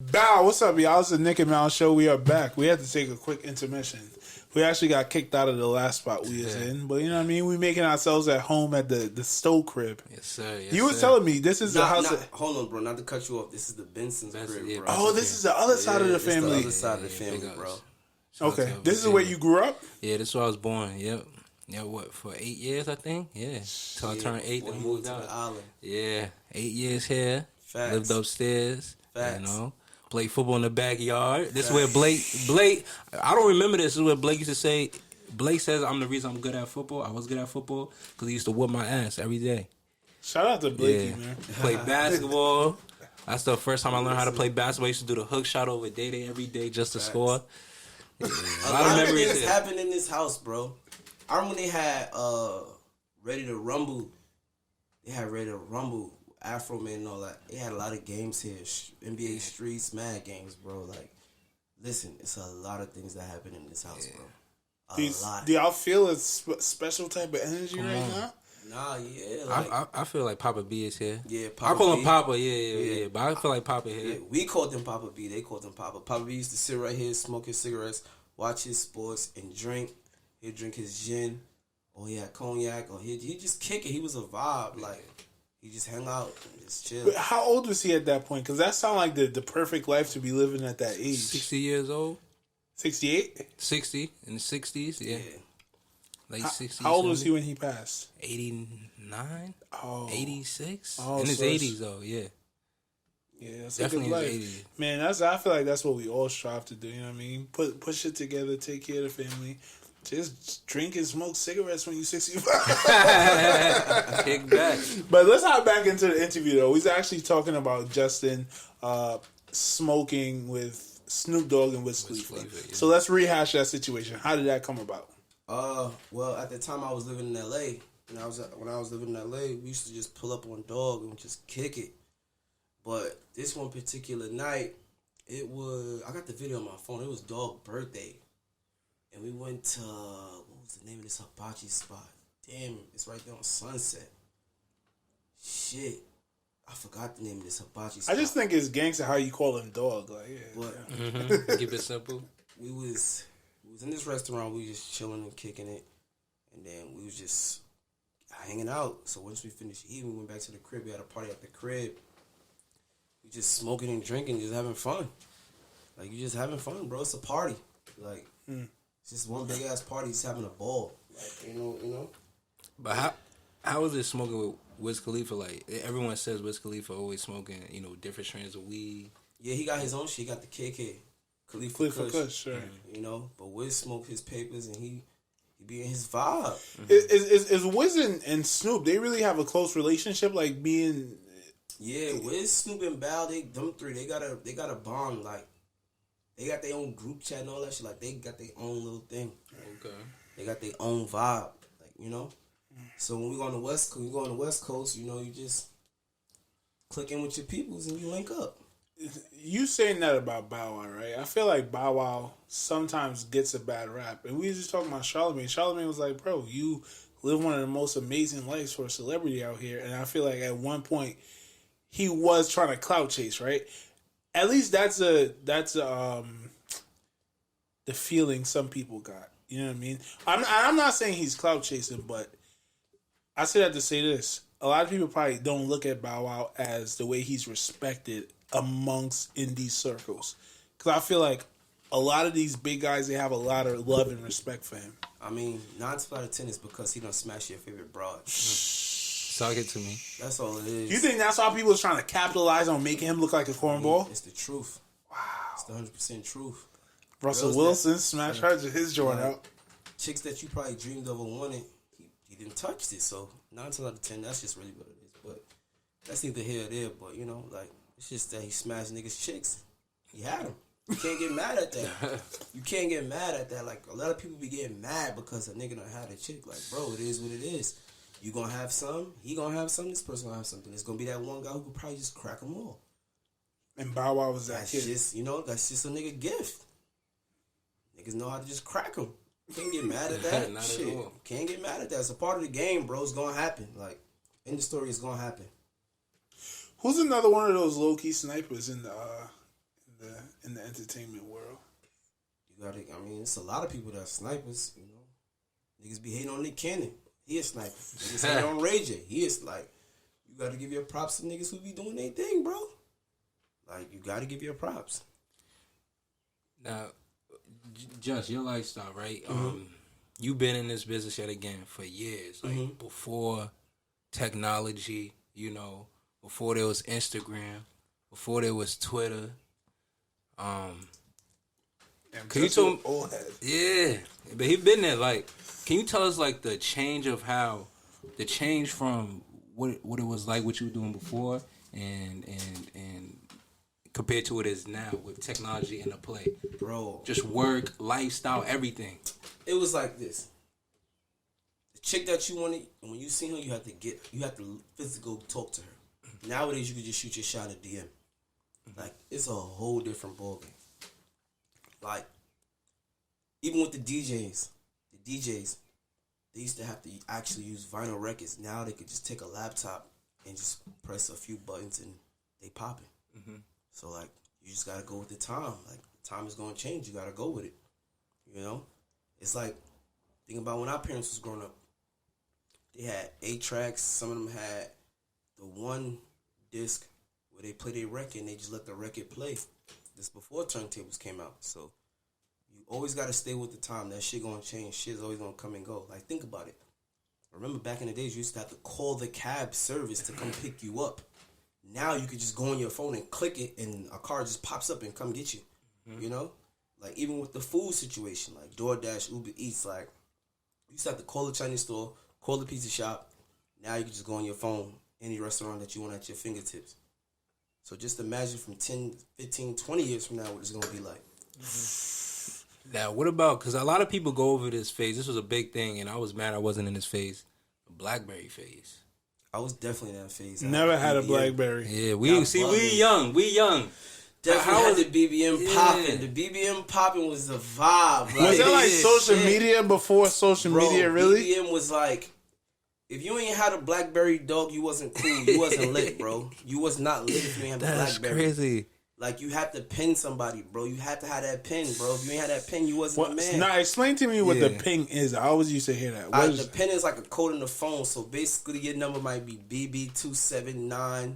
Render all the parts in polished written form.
Bow, what's up, y'all? It's the Nick and Mal Show. We are back. We had to take a quick intermission. We actually got kicked out of the last spot we was in, but you know what I mean? We making ourselves at home at the Stowe crib. Yes, sir. Yes, you was telling me this is the house. Hold on, bro. Not to cut you off. This is the Benson's crib, bro. Oh, this is the other side of the family. The other side of the family, bro. Okay, this is where you grew up? Yeah, this is where I was born. Yep. Yeah, what, for 8 years, I think? Yeah. Till I turned 8 and moved out. To the island. Yeah. 8 years here. Facts. Lived upstairs. Facts. You know. Played football in the backyard. This is where Blake, I don't remember this. This is what Blake used to say. Blake says I'm the reason I'm good at football. I was good at football because he used to whip my ass every day. Shout out to Blakey, man. Played basketball. That's the first time I learned how to play basketball. I used to do the hook shot over Day every day just to score. Yeah. A lot of things happened in this house, bro. I remember when they had Ready to Rumble. They had Ready to Rumble, Afro Man and all that. They had a lot of games here. NBA Streets, mad games, bro. Like, listen, it's a lot of things that happen in this house, bro. A lot. Do y'all feel a special type of energy right now? Nah, yeah. Like, I feel like Papa B is here. Yeah, Papa I call him B. Papa, yeah. But I feel like Papa here. Yeah, we called him Papa B. They called him Papa. Papa B used to sit right here, smoke his cigarettes, watch his sports, and drink. He'd drink his gin, or he had cognac, or he'd just kick it. He was a vibe. Like, he just hung out and just chill. But how old was he at that point? Because that sounded like the perfect life to be living at that age. 60 years old. 68? 60 in the 60s, yeah. Late 60s. How old was he when he passed? 89? Oh. 86? Oh, in his so 80s, though, yeah. Yeah, that's definitely a good in life. his 80s. Man, I feel like that's what we all strive to do, you know what I mean? Put shit together, take care of the family. Just drink and smoke cigarettes when you're 65. Kick back. But let's hop back into the interview, though. He's actually talking about Justin smoking with Snoop Dogg and Wiz Khalifa. Yeah. So let's rehash that situation. How did that come about? Well, at the time I was living in L.A., when I was living in L.A., we used to just pull up on Dogg and just kick it. But this one particular night, I got the video on my phone. It was Dogg's birthday. And we went to, what was the name of this hibachi spot? Damn, it's right there on Sunset. Shit. I forgot the name of this hibachi spot. I just think it's gangster how you call him Dog. Like, But keep it simple. We was in this restaurant. We was just chilling and kicking it. And then we was just hanging out. So once we finished eating, we went back to the crib. We had a party at the crib. We just smoking and drinking, just having fun. Like, you just having fun, bro. It's a party. Like, it's just one big ass party, just having a ball. Like, you know. But how is it smoking with Wiz Khalifa? Like, everyone says Wiz Khalifa always smoking, different strands of weed. Yeah, he got his own shit. He got the KK. Khalifa Kush, sure. But Wiz smoked his papers and he be in his vibe. Is Wiz and Snoop, they really have a close relationship, like being... Yeah, Wiz, Snoop, and Bow, them three, they got a bond. Like, they got their own group chat and all that shit. Like, they got their own little thing. Okay. They got their own vibe. Like, So when we go on the West Coast, you just click in with your peoples and you link up. You saying that about Bow Wow, right? I feel like Bow Wow sometimes gets a bad rap. And we were just talking about Charlamagne. Charlamagne was like, bro, you live one of the most amazing lives for a celebrity out here. And I feel like at one point, he was trying to clout chase, right? At least that's the feeling some people got. You know what I mean? I'm not saying he's clout chasing, but I say that to say this. A lot of people probably don't look at Bow Wow as the way he's respected amongst indie circles. Because I feel like a lot of these big guys, they have a lot of love and respect for him. I mean, 9 out of 10 is because he done smash your favorite broad. Talk it to me. That's all it is. You think that's why people are trying to capitalize on making him look like a cornball? It's the truth. Wow. It's the 100% truth. Russell Wilson smashed his joint out. Chicks that you probably dreamed of or wanted, he didn't touch it. So 9 out of 10, that's just really what it is. But that's neither here or there. But, it's just that he smashed niggas' chicks. He had them. You can't get mad at that. You can't get mad at that. Like, a lot of people be getting mad because a nigga done had a chick. Like, bro, it is what it is. You gonna have some, he gonna have some, this person gonna have something. It's gonna be that one guy who could probably just crack them all. And Bow Wow was that that's kid. That's just a nigga gift. Niggas know how to just crack them. Can't get mad at that. Not Shit. at all. Can't get mad at that. It's a part of the game, bro. It's gonna happen. Like, in the story, it's gonna happen. Who's another one of those low key snipers in the entertainment world. You gotta. I mean, it's a lot of people that are snipers. You know, niggas be hating on Nick Cannon. He a sniper. Niggas hate on Ray J. He is like. You gotta give your props to niggas who be doing their thing, bro. Like you gotta give your props. Now, just your lifestyle, right? You've been in this business yet again for years, like before technology, you know, before there was Instagram, before there was Twitter. Can you tell me? Yeah, but he been there. Like, can you tell us like the change from what it was like, what you were doing before, and compared to what it is now with technology and the play, bro? Just work, lifestyle, everything. It was like this. The chick that you wanted, and when you seen her, you had to physically go talk to her. Nowadays, you could just shoot your shot at DM. Like, it's a whole different ballgame. Like, even with the DJs, they used to have to actually use vinyl records. Now they could just take a laptop and just press a few buttons and they popping. So, like, you just got to go with the time. Like, time is going to change. You got to go with it. You know? It's like, think about when our parents was growing up. They had 8 tracks. Some of them had the one disc where they play their record and they just let the record play. This before turntables came out. So, you always got to stay with the time. That shit going to change. Shit's always going to come and go. Like, think about it. Remember back in the days, you used to have to call the cab service to come pick you up. Now you could just go on your phone and click it, and a car just pops up and come get you. You know, like even with the food situation, like DoorDash, Uber Eats, like you used to have to call the Chinese store, call the pizza shop. Now you can just go on your phone, any restaurant that you want at your fingertips. So just imagine from 10, 15, 20 years from now what it's gonna be like. Now, what about? Because a lot of people go over this phase. This was a big thing, and I was mad I wasn't in this phase. The BlackBerry phase. I was definitely in that phase. Never had a BlackBerry. Yeah, we young. Definitely had the BBM popping. The BBM popping was the vibe. Like, was that like social media before social media, really? BBM was like, if you ain't had a BlackBerry, dog, you wasn't cool. You wasn't lit, bro. You was not lit if you ain't have a BlackBerry. That's crazy. Like, you had to pin somebody, bro. You had to have that pin, bro. If you ain't had that pin, you wasn't the man. Now, explain to me what the ping is. I always used to hear that. The pin is like a code in the phone. So, basically, your number might be BB279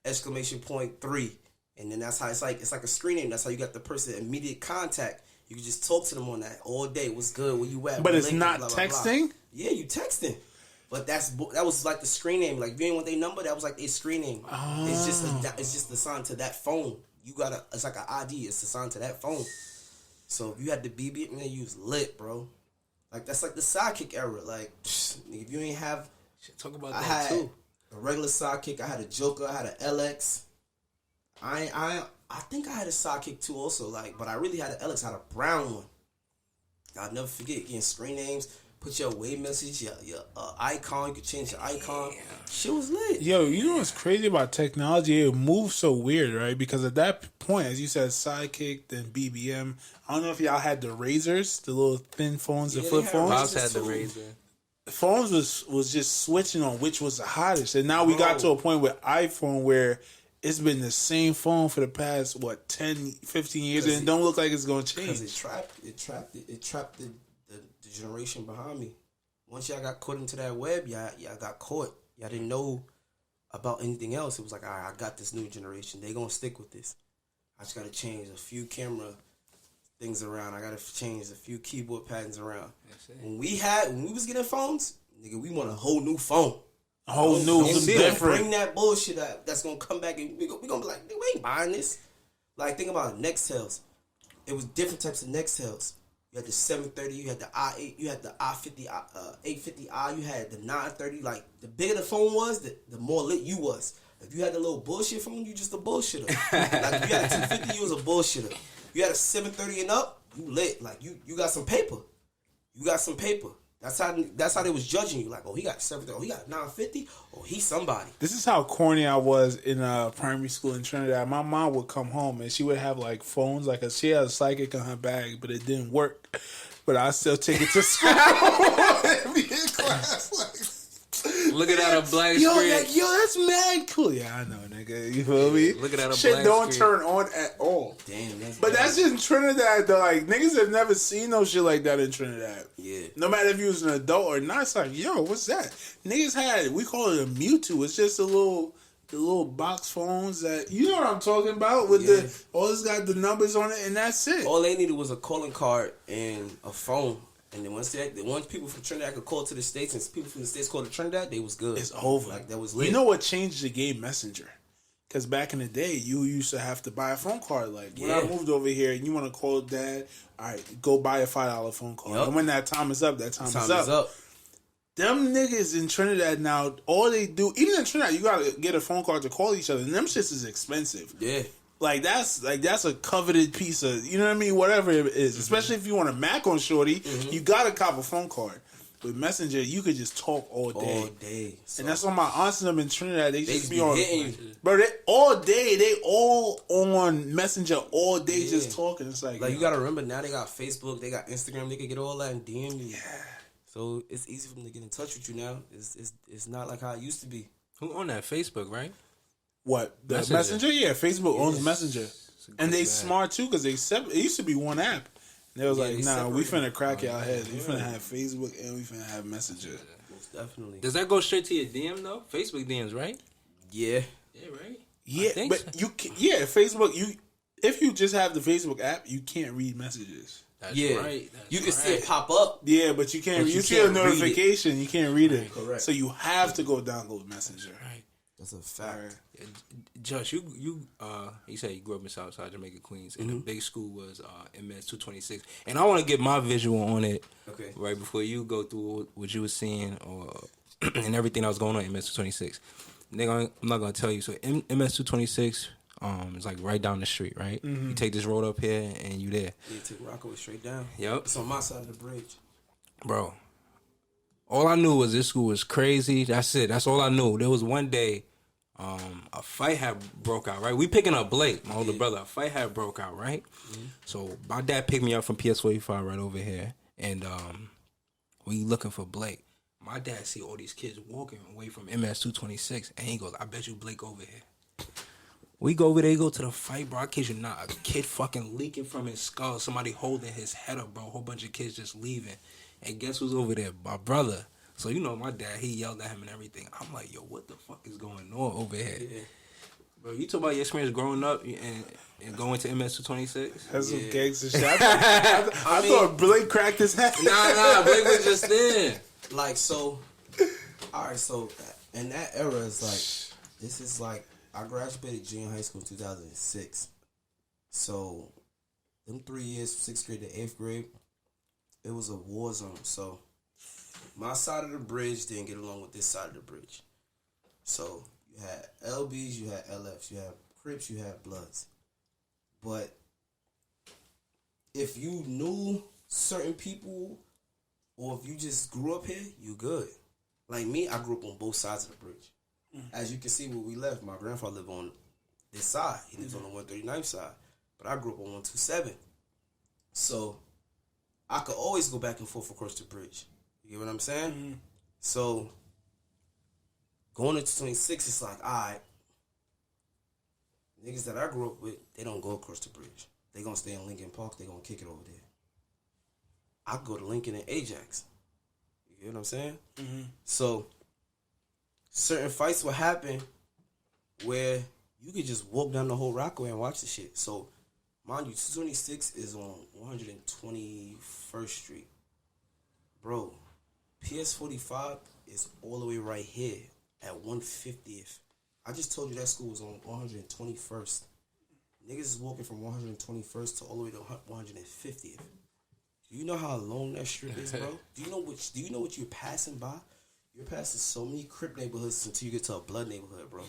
!3. And then that's how it's like a screen name. That's how you got the person immediate contact. You can just talk to them on that all day. What's good? Where you at? But it's not texting? Yeah, you texting. But that was like the screen name. Like, if you ain't want their number, that was like their screen name. Oh. It's just assigned to that phone. It's like an ID. It's assigned to that phone. So if you had the BB, man, you was lit, bro. Like, that's like the sidekick era. Like, if you ain't have... Talk about that too. A regular sidekick. I had a Joker. I had an LX. I think I had a sidekick too also. Like, but I really had an LX. I had a brown one. I'll never forget getting screen names. Put your wave message, your icon. You could change your icon. Yeah. Shit was lit. Yo, you know what's crazy about technology? It moves so weird, right? Because at that point, as you said, Sidekick, then BBM. I don't know if y'all had the Razors, the little thin phones, the flip phones. Pops had the Razor. Phones was just switching on which was the hottest. And now we got to a point with iPhone where it's been the same phone for the past, 10, 15 years, and it don't look like it's going to change. Because it trapped the generation behind me. Once y'all got caught into that web, y'all got caught. Y'all didn't know about anything else. It was like, all right, I got this new generation. They gonna stick with this. I just gotta change a few camera things around. I gotta change a few keyboard patterns around. When we was getting phones, nigga, we want a whole new phone. A whole new, different. Bring that bullshit up. That's gonna come back and we gonna be like, we ain't buying this. Like, think about Nextels. It was different types of Nextels. You had the 730, you had the I8, you had the I50, 850i, you had the 930. Like, the bigger the phone was, the more lit you was. If you had the little bullshit phone, you just a bullshitter. Like, if you had a 250, you was a bullshitter. You had a 730 and up, you lit. Like, you got some paper. You got some paper. That's how they was judging you. Like, oh, he got 730, oh, he got 950, oh, he's somebody. This is how corny I was in primary school in Trinidad. My mom would come home and she would have like phones, she had a psychic in her bag, but it didn't work. But I still take it to school and be in class. Looking at a black yo, screen. like, yo, that's mad cool. Yeah, I know, nigga. You feel me? Looking at a shit black don't screen. turn on at all. Damn, But that's just in Trinidad, though. Like, niggas have never seen no shit like that in Trinidad. Yeah. No matter if you was an adult or not, it's like, yo, what's that? Niggas had, we call it a Mewtwo. It's just the little box phones that, you know what I'm talking about? With all it's got the numbers on it, and that's it. All they needed was a calling card and a phone. And then once people from Trinidad could call to the States and people from the States called to Trinidad, they was good. It's over. Like, that was lit. You know what changed the game? Messenger. Because back in the day, you used to have to buy a phone card. Like, when I moved over here and you want to call dad, all right, go buy a $5 phone card. Yep. And when that time is up, that time is up. Them niggas in Trinidad now, all they do, even in Trinidad, you got to get a phone card to call each other. And them shits is expensive. Yeah. That's a coveted piece of, you know what I mean? Whatever it is. Mm-hmm. Especially if you want a Mac on shorty, you got to cop a phone card. With Messenger, you could just talk all day. All day. So, and that's why my aunts and them in Trinidad, they just be on. Hitting you. Bro, they all day, they all on Messenger all day just talking. It's like you gotta remember, now they got Facebook, they got Instagram, they can get all that and DM you. Yeah. So it's easy for them to get in touch with you now. It's not like how it used to be. Who on that? Facebook, right? What? The Messenger? Yeah, Facebook owns Messenger. And they smart too, because it used to be one app. They was like, nah, we finna crack y'all heads. We finna have Facebook and we finna have Messenger. Most definitely. Does that go straight to your DM though? Facebook DMs, right? Yeah. Yeah, right? Yeah, but so. You can, Facebook, if you just have the Facebook app, you can't read messages. That's right. You can see it pop up. Yeah, but you can't. You see a notification, you can't read it. Correct. So you have to go download Messenger. Right. That's a fact. Josh, you said you grew up in Southside Jamaica, Queens, and the big school was MS 226. And I want to get my visual on it right before you go through what you were seeing and everything that was going on in MS 226. Nigga, I'm not gonna tell you. So MS 226 is like right down the street, right? Mm-hmm. You take this road up here and you there. Yeah, take Rockaway straight down. Yep. It's on my side of the bridge. Bro, all I knew was this school was crazy. That's it. That's all I knew. There was one day a fight had broke out, right? We picking up Blake, my older brother. A fight had broke out, right? Mm-hmm. So my dad picked me up from PS45 right over here, and we looking for Blake. My dad see all these kids walking away from MS 226, and he goes, "I bet you Blake over here." We go over there, go to the fight, bro. I kid you not, a kid fucking leaking from his skull. Somebody holding his head up, bro. A whole bunch of kids just leaving, and guess who's over there? My brother. So, you know, my dad, he yelled at him and everything. I'm like, yo, what the fuck is going on over here? Yeah. Bro, you talk about your experience growing up and going to MS 226? That's some gangster shit. I thought Blake cracked his head. Nah, Blake was just there. Like, so, all right, so in that era, it's like, this is like, I graduated junior high school in 2006. So, them 3 years, 6th grade to 8th grade, it was a war zone. So, my side of the bridge didn't get along with this side of the bridge. So, you had LBs, you had LFs, you had Crips, you had Bloods. But if you knew certain people, or if you just grew up here, you good. Like me, I grew up on both sides of the bridge. As you can see where we left, my grandfather lived on this side. He lives on the 139th side. But I grew up on 127. So, I could always go back and forth across the bridge. You get what I'm saying? Mm-hmm. So, going into 26, it's like, all right, niggas that I grew up with, they don't go across the bridge. They gonna stay in Lincoln Park. They gonna kick it over there. I go to Lincoln and Ajax. You get what I'm saying? Mm-hmm. So, certain fights will happen where you could just walk down the whole Rockaway and watch the shit. So, mind you, 226 is on 121st Street. Bro, PS45 is all the way right here at 150th. I just told you that school was on 121st. Niggas is walking from 121st to all the way to 150th. Do you know how long that strip is, bro? Do you know what you're passing by? You're passing so many Crip neighborhoods until you get to a Blood neighborhood, bro.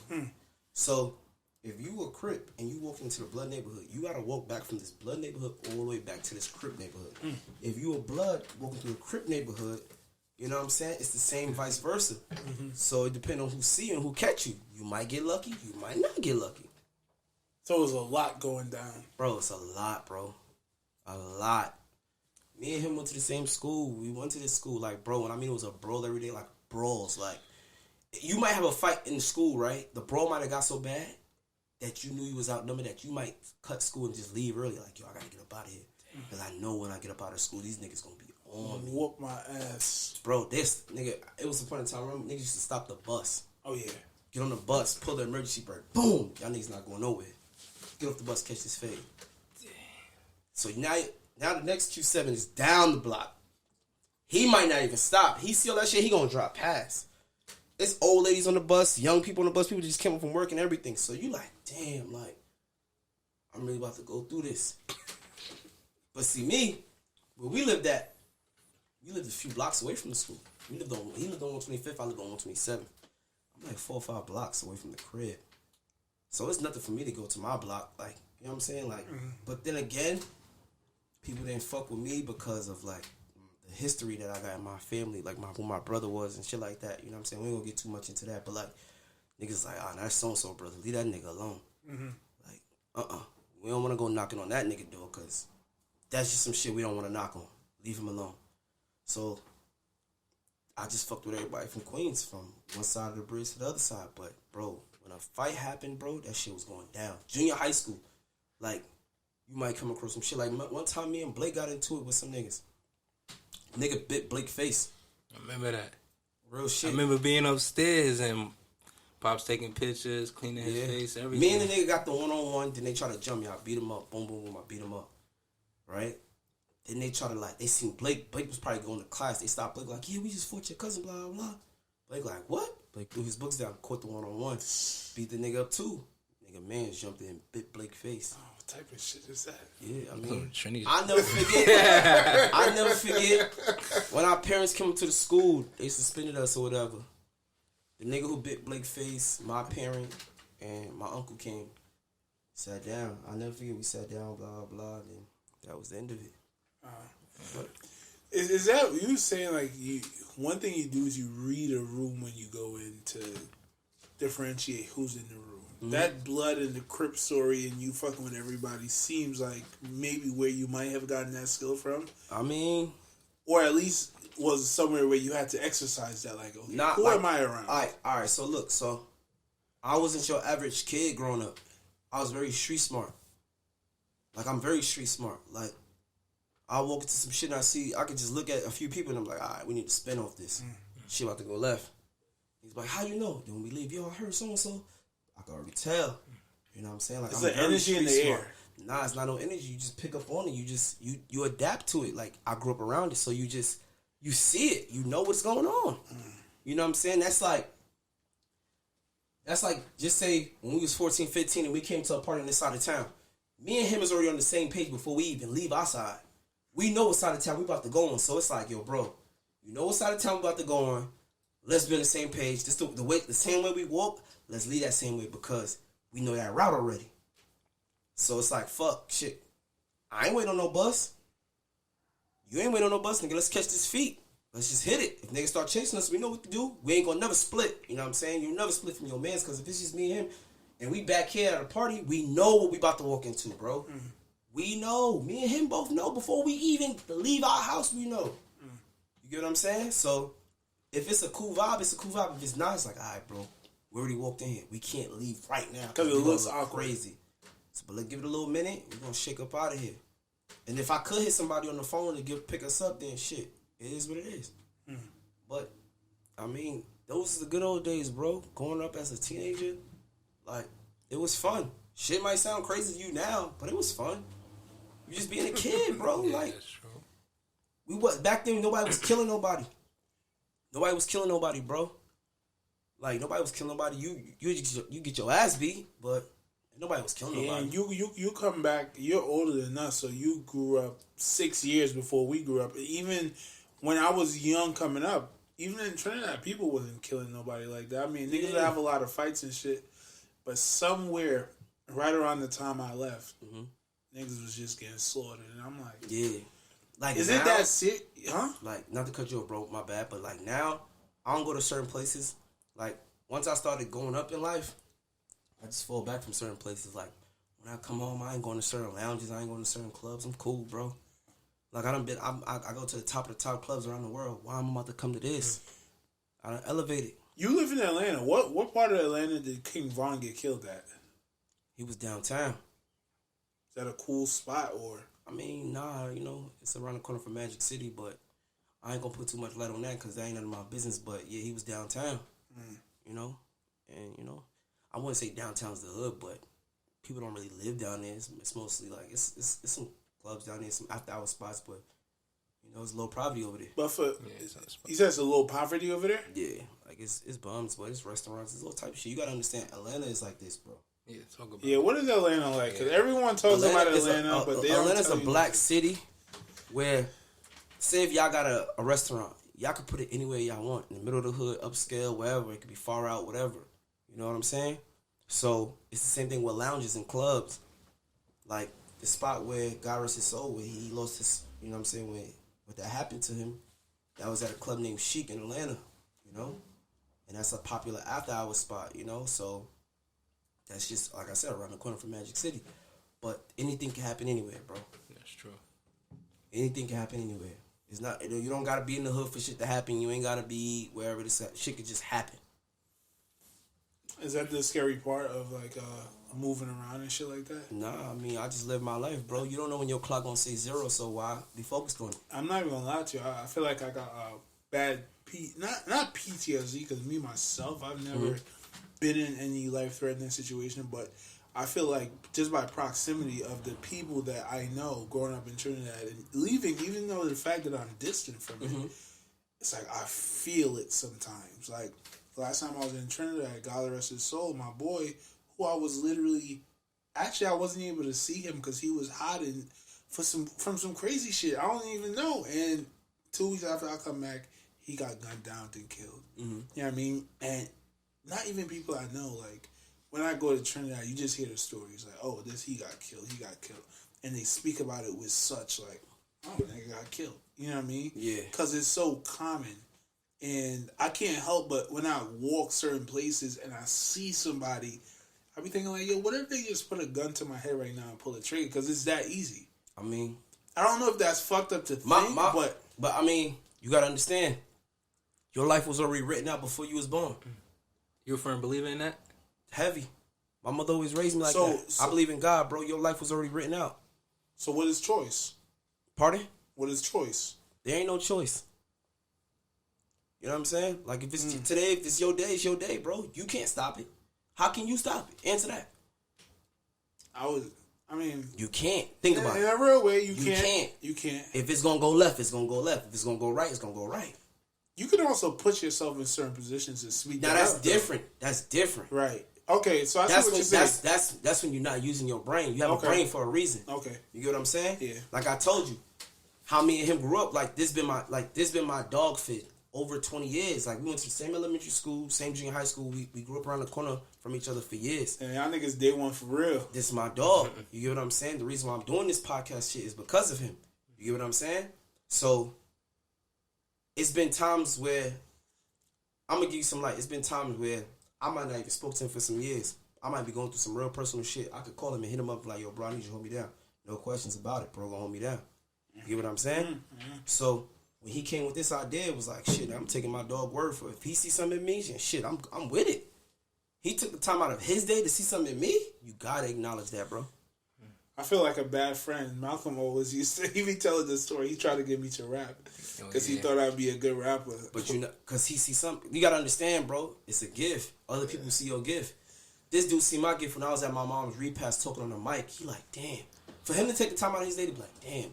So, if you a Crip and you walk into the Blood neighborhood, you gotta walk back from this Blood neighborhood all the way back to this Crip neighborhood. If you a Blood walking through a Crip neighborhood, you know what I'm saying? It's the same vice versa. Mm-hmm. So it depends on who see you and who catch you. You might get lucky. You might not get lucky. So there's a lot going down. Bro, it's a lot, bro. A lot. Me and him went to the same school. We went to this school, like, bro, when I mean it was a brawl every day, like, brawls. Like, you might have a fight in school, right? The brawl might have got so bad that you knew you was outnumbered that you might cut school and just leave early. Like, yo, I gotta get up out of here. Because I know when I get up out of school, these niggas gonna be on me. Whoop my ass. Bro, this nigga, it was the point in time, remember, niggas used to stop the bus. Oh, yeah. Get on the bus, pull the emergency brake. Boom! Y'all niggas not going nowhere. Get off the bus, catch this fade. So now the next Q7 is down the block. He might not even stop. He see all that shit, he gonna drop past. It's old ladies on the bus, young people on the bus, people just came up from work and everything. So you like, damn, like, I'm really about to go through this. But see me, where we lived at, we lived a few blocks away from the school. He lived on 125th, I lived on 127th. I'm like 4 or 5 blocks away from the crib. So it's nothing for me to go to my block, like, you know what I'm saying? Like, but then again, people didn't fuck with me because of like the history that I got in my family, like who my brother was and shit like that. You know what I'm saying? We ain't gonna get too much into that, but like niggas like, that's so and so brother, leave that nigga alone. Like, we don't want to go knocking on that nigga door because that's just some shit we don't want to knock on. Leave him alone. So I just fucked with everybody from Queens, from one side of the bridge to the other side. But bro, when a fight happened, bro, that shit was going down. Junior high school, like. You might come across some shit. Like, one time me and Blake got into it with some niggas. Nigga bit Blake's face. I remember that. Real shit. I remember being upstairs and Pops taking pictures, cleaning his face, everything. Me and the nigga got the one-on-one. Then they try to jump me. I beat him up. Boom, boom, boom. I beat him up. Right? Then they try to, like, they seen Blake. Blake was probably going to class. They stopped Blake like, yeah, we just fought your cousin, blah, blah, blah. Blake like, what? Blake threw his books down, caught the one-on-one. Beat the nigga up, too. Nigga, man, jumped in and bit Blake's face. What type of shit is that? Yeah, I mean, Trinity. I never forget when our parents came to the school, they suspended us or whatever. The nigga who bit Blake's face, my parent, and my uncle came, sat down. I never forget, we sat down, blah, blah, and then that was the end of it. But, Is that you saying like one thing you do is you read a room when you go in to differentiate who's in the room. That blood and the Crip story and you fucking with everybody seems like maybe where you might have gotten that skill from. I mean, or at least was somewhere where you had to exercise that. Like, okay, who like, am I around? All right. So look, I wasn't your average kid growing up. I was very street smart. Like, I'm very street smart. Like, I walk into some shit and I could just look at a few people and I'm like, all right, we need to spin off this. Shit about to go left. He's like, how you know? Then when we leave, yo, I heard so-and-so. I can already tell. You know what I'm saying? Like, it's I'm the energy in the air. Nah, it's not no energy. You just pick up on it. You adapt to it. Like, I grew up around it, so you see it. You know what's going on. You know what I'm saying? That's like, just say when we was 14, 15 and we came to a party on this side of town. Me and him is already on the same page before we even leave our side. We know what side of town we about to go on. So it's like, yo, bro, you know what side of town we about to go on. Let's be on the same page. This the same way we walk. Let's leave that same way because we know that route already. So it's like, fuck, shit. I ain't waiting on no bus. You ain't waiting on no bus, nigga. Let's catch this feet. Let's just hit it. If niggas start chasing us, we know what to do. We ain't gonna never split. You know what I'm saying? You never split from your mans because if it's just me and him and we back here at a party, we know what we about to walk into, bro. We know. Me and him both know. Before we even leave our house, we know. You get what I'm saying? So if it's a cool vibe, it's a cool vibe. If it's not, it's like, all right, bro. We already walked in here. We can't leave right now because it looks crazy. So, but let's give it a little minute. We're gonna shake up out of here. And if I could hit somebody on the phone to pick us up, then shit, it is what it is. But I mean, those are the good old days, bro. Growing up as a teenager, like it was fun. Shit might sound crazy to you now, but it was fun. You just being a kid, bro. Yeah, like that's true. back then. Nobody was killing nobody. Nobody was killing nobody, bro. Like, nobody was killing nobody. You get your ass beat, but nobody was killing nobody. And you come back, you're older than us, so you grew up 6 years before we grew up. Even when I was young coming up, even in Trinidad, people wasn't killing nobody like that. I mean, niggas would have a lot of fights and shit, but somewhere right around the time I left, niggas was just getting slaughtered. And I'm like, yeah. Like, is now, it that sick? Huh? Like, not to cut you off, bro, my bad, but like now, I don't go to certain places. Like, once I started going up in life, I just fall back from certain places. Like, when I come home, I ain't going to certain lounges. I ain't going to certain clubs. I'm cool, bro. Like, I go to the top of the top clubs around the world. Why I'm about to come to this? I done elevated. You live in Atlanta. What part of Atlanta did King Von get killed at? He was downtown. Is that a cool spot or? I mean, nah, it's around the corner from Magic City, but I ain't gonna put too much light on that because that ain't none of my business. But yeah, he was downtown, and I wouldn't say downtown's the hood, but people don't really live down there. It's mostly like it's some clubs down there, some after hour spots, but it's low poverty over there. But you said it's a low poverty over there. Yeah, like it's bums, but it's restaurants, it's all type of shit. You gotta understand, Atlanta is like this, bro. Yeah, talk about. Yeah, what is Atlanta like? Because everyone talks about Atlanta, but they don't Atlanta's tell a you black nothing. city where, say if y'all got a restaurant, y'all can put it anywhere y'all want, in the middle of the hood, upscale, wherever. It could be far out, whatever. You know what I'm saying? So it's the same thing with lounges and clubs. Like the spot where God rest his soul, where he lost his, you know what I'm saying, when what that happened to him, that was at a club named Chic in Atlanta, and that's a popular after hours spot, so that's just, like I said, around the corner from Magic City. But anything can happen anywhere, bro. That's true. Anything can happen anywhere. It's not, you don't gotta be in the hood for shit to happen. You ain't gotta be wherever this shit could just happen. Is that the scary part of like moving around and shit like that? Nah, I mean, I just live my life, bro. You don't know when your clock gonna say 0, so why be focused on it? I'm not even gonna lie to you. I feel like I got bad not PTSD because me myself, I've never been in any life threatening situation, but I feel like just by proximity of the people that I know growing up in Trinidad and leaving, even though the fact that I'm distant from it, it's like I feel it sometimes. Like last time I was in Trinidad, God rest his soul, my boy, who I was literally, actually I wasn't able to see him because he was hiding from some crazy shit. I don't even know. And 2 weeks after I come back, he got gunned down and killed. You know what I mean? And not even people I know. Like when I go to Trinidad, you just hear the stories like, oh, he got killed, and they speak about it with such like, oh, nigga got killed. You know what I mean? Yeah. Because it's so common. And I can't help but when I walk certain places and I see somebody, I be thinking like, yo, what if they just put a gun to my head right now and pull a trigger? Because it's that easy. I mean, I don't know if that's fucked up to think, but I mean, you gotta understand, your life was already written out before you was born. You a firm believer in that? Heavy. My mother always raised me like that. I believe in God, bro. Your life was already written out. So what is choice? Pardon? What is choice? There ain't no choice. You know what I'm saying? Like if it's today, if it's your day, it's your day, bro. You can't stop it. How can you stop it? Answer that. You can't. Think about it. In a real way, you can't. can't. You can't. If it's gonna go left, it's gonna go left. If it's gonna go right, it's gonna go right. You can also put yourself in certain positions and speak. Now that's different. That's different. Right. Okay, so I see what you're saying. That's when you're not using your brain. You have a brain for a reason. Okay. You get what I'm saying? Yeah. Like I told you, how me and him grew up. Like this been my dog fit over 20 years. Like we went to the same elementary school, same junior high school. We grew up around the corner from each other for years. And y'all niggas day one for real. This is my dog. You get what I'm saying? The reason why I'm doing this podcast shit is because of him. You get what I'm saying? So it's been times where I'm gonna give you some light. It's been times where I might not even spoke to him for some years. I might be going through some real personal shit. I could call him and hit him up like, yo, bro, I need you to hold me down. No questions about it, bro. Gonna hold me down. You get what I'm saying? So when he came with this idea, it was like, shit, I'm taking my dog word for it. If he sees something in me, shit, I'm with it. He took the time out of his day to see something in me. You gotta acknowledge that, bro. I feel like a bad friend. Malcolm always used to, he be telling this story. He tried to get me to rap because he thought I'd be a good rapper. But because he see something. You gotta understand, bro. It's a gift. Other people see your gift. This dude see my gift when I was at my mom's repass talking on the mic. He like, damn. For him to take the time out of his day to be like, damn,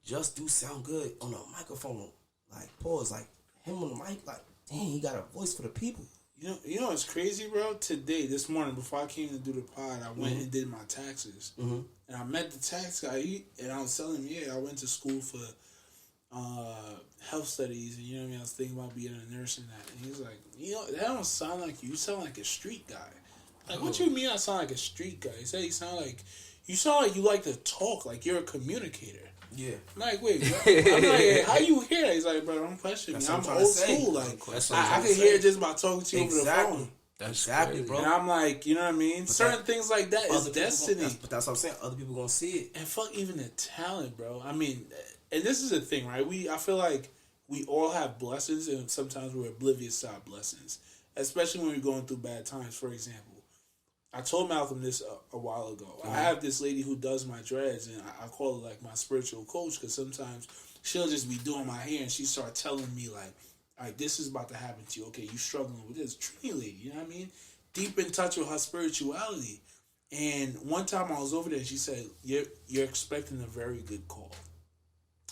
just do sound good on a microphone. Like, pause. Like, him on the mic, like, dang, he got a voice for the people. You know what's crazy, bro? Today, this morning, before I came to do the pod, I went and did my taxes. And I met the tax guy, and I was telling him, I went to school for health studies, and you know what I mean? I was thinking about being a nurse and that. And he's like, that don't sound like you. You sound like a street guy. Like, what you mean I sound like a street guy? He said you sound like you like to talk, like you're a communicator. Yeah. I'm like, wait, I'm like, hey, how you hear that? He's like, bro, don't question me. I'm old school. Like, I can hear it just by talking to you over the phone. That's exactly, bro. And I'm like, you know what I mean? Certain things like that is destiny. But that's what I'm saying. Other people gonna see it. And fuck even the talent, bro. I mean, and this is the thing, right? I feel like we all have blessings, and sometimes we're oblivious to our blessings. especially when we're going through bad times. For example, I told Malcolm this a while ago. I have this lady who does my dreads, and I call her like my spiritual coach, because sometimes she'll just be doing my hair and she start telling me like, all right, this is about to happen to you. Okay, you struggling with this. Trini lady, you know what I mean? Deep in touch with her spirituality. And one time I was over there and she said, you're expecting a very good call.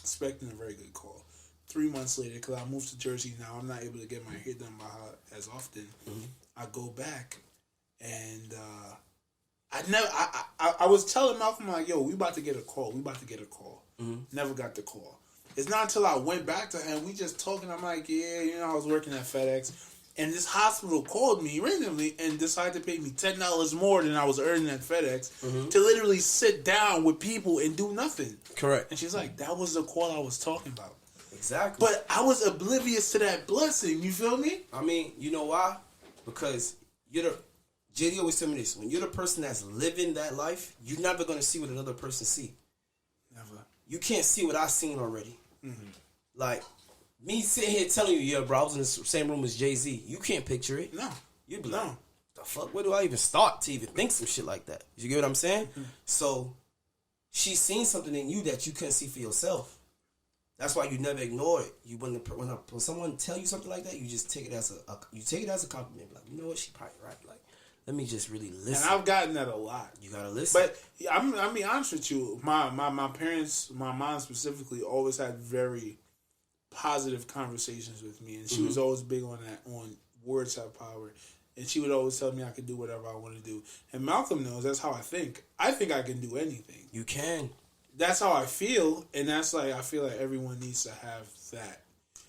Expecting a very good call. 3 months later, because I moved to Jersey now, I'm not able to get my hair done by her as often. I go back and I was telling Malcolm, like, yo, we about to get a call. Never got the call. It's not until I went back to him, we just talking, I'm like, yeah, you know, I was working at FedEx, and this hospital called me randomly and decided to pay me $10 more than I was earning at FedEx to literally sit down with people and do nothing. Correct. And she's like, that was the call I was talking about. Exactly. But I was oblivious to that blessing, you feel me? I mean, you know why? Because JD always tell me this, when you're the person that's living that life, you're never going to see what another person see. Never. You can't see what I've seen already. Like, me sitting here telling you, yeah, bro, I was in the same room as Jay-Z. You can't picture it. No. You'd be like, the fuck? Where do I even start to even think some shit like that? You get what I'm saying? So, she's seen something in you that you couldn't see for yourself. That's why you never ignore it. You when someone tell you something like that, you just take it as a compliment. Like, you know what? She probably right. Like, let me just really listen. And I've gotten that a lot. You gotta listen. But I'm being honest with you. My parents, my mom specifically, always had very positive conversations with me, and she was always big on that. On words have power, and she would always tell me I could do whatever I want to do. And Malcolm knows that's how I think. I think I can do anything. You can. That's how I feel, and that's like I feel like everyone needs to have that.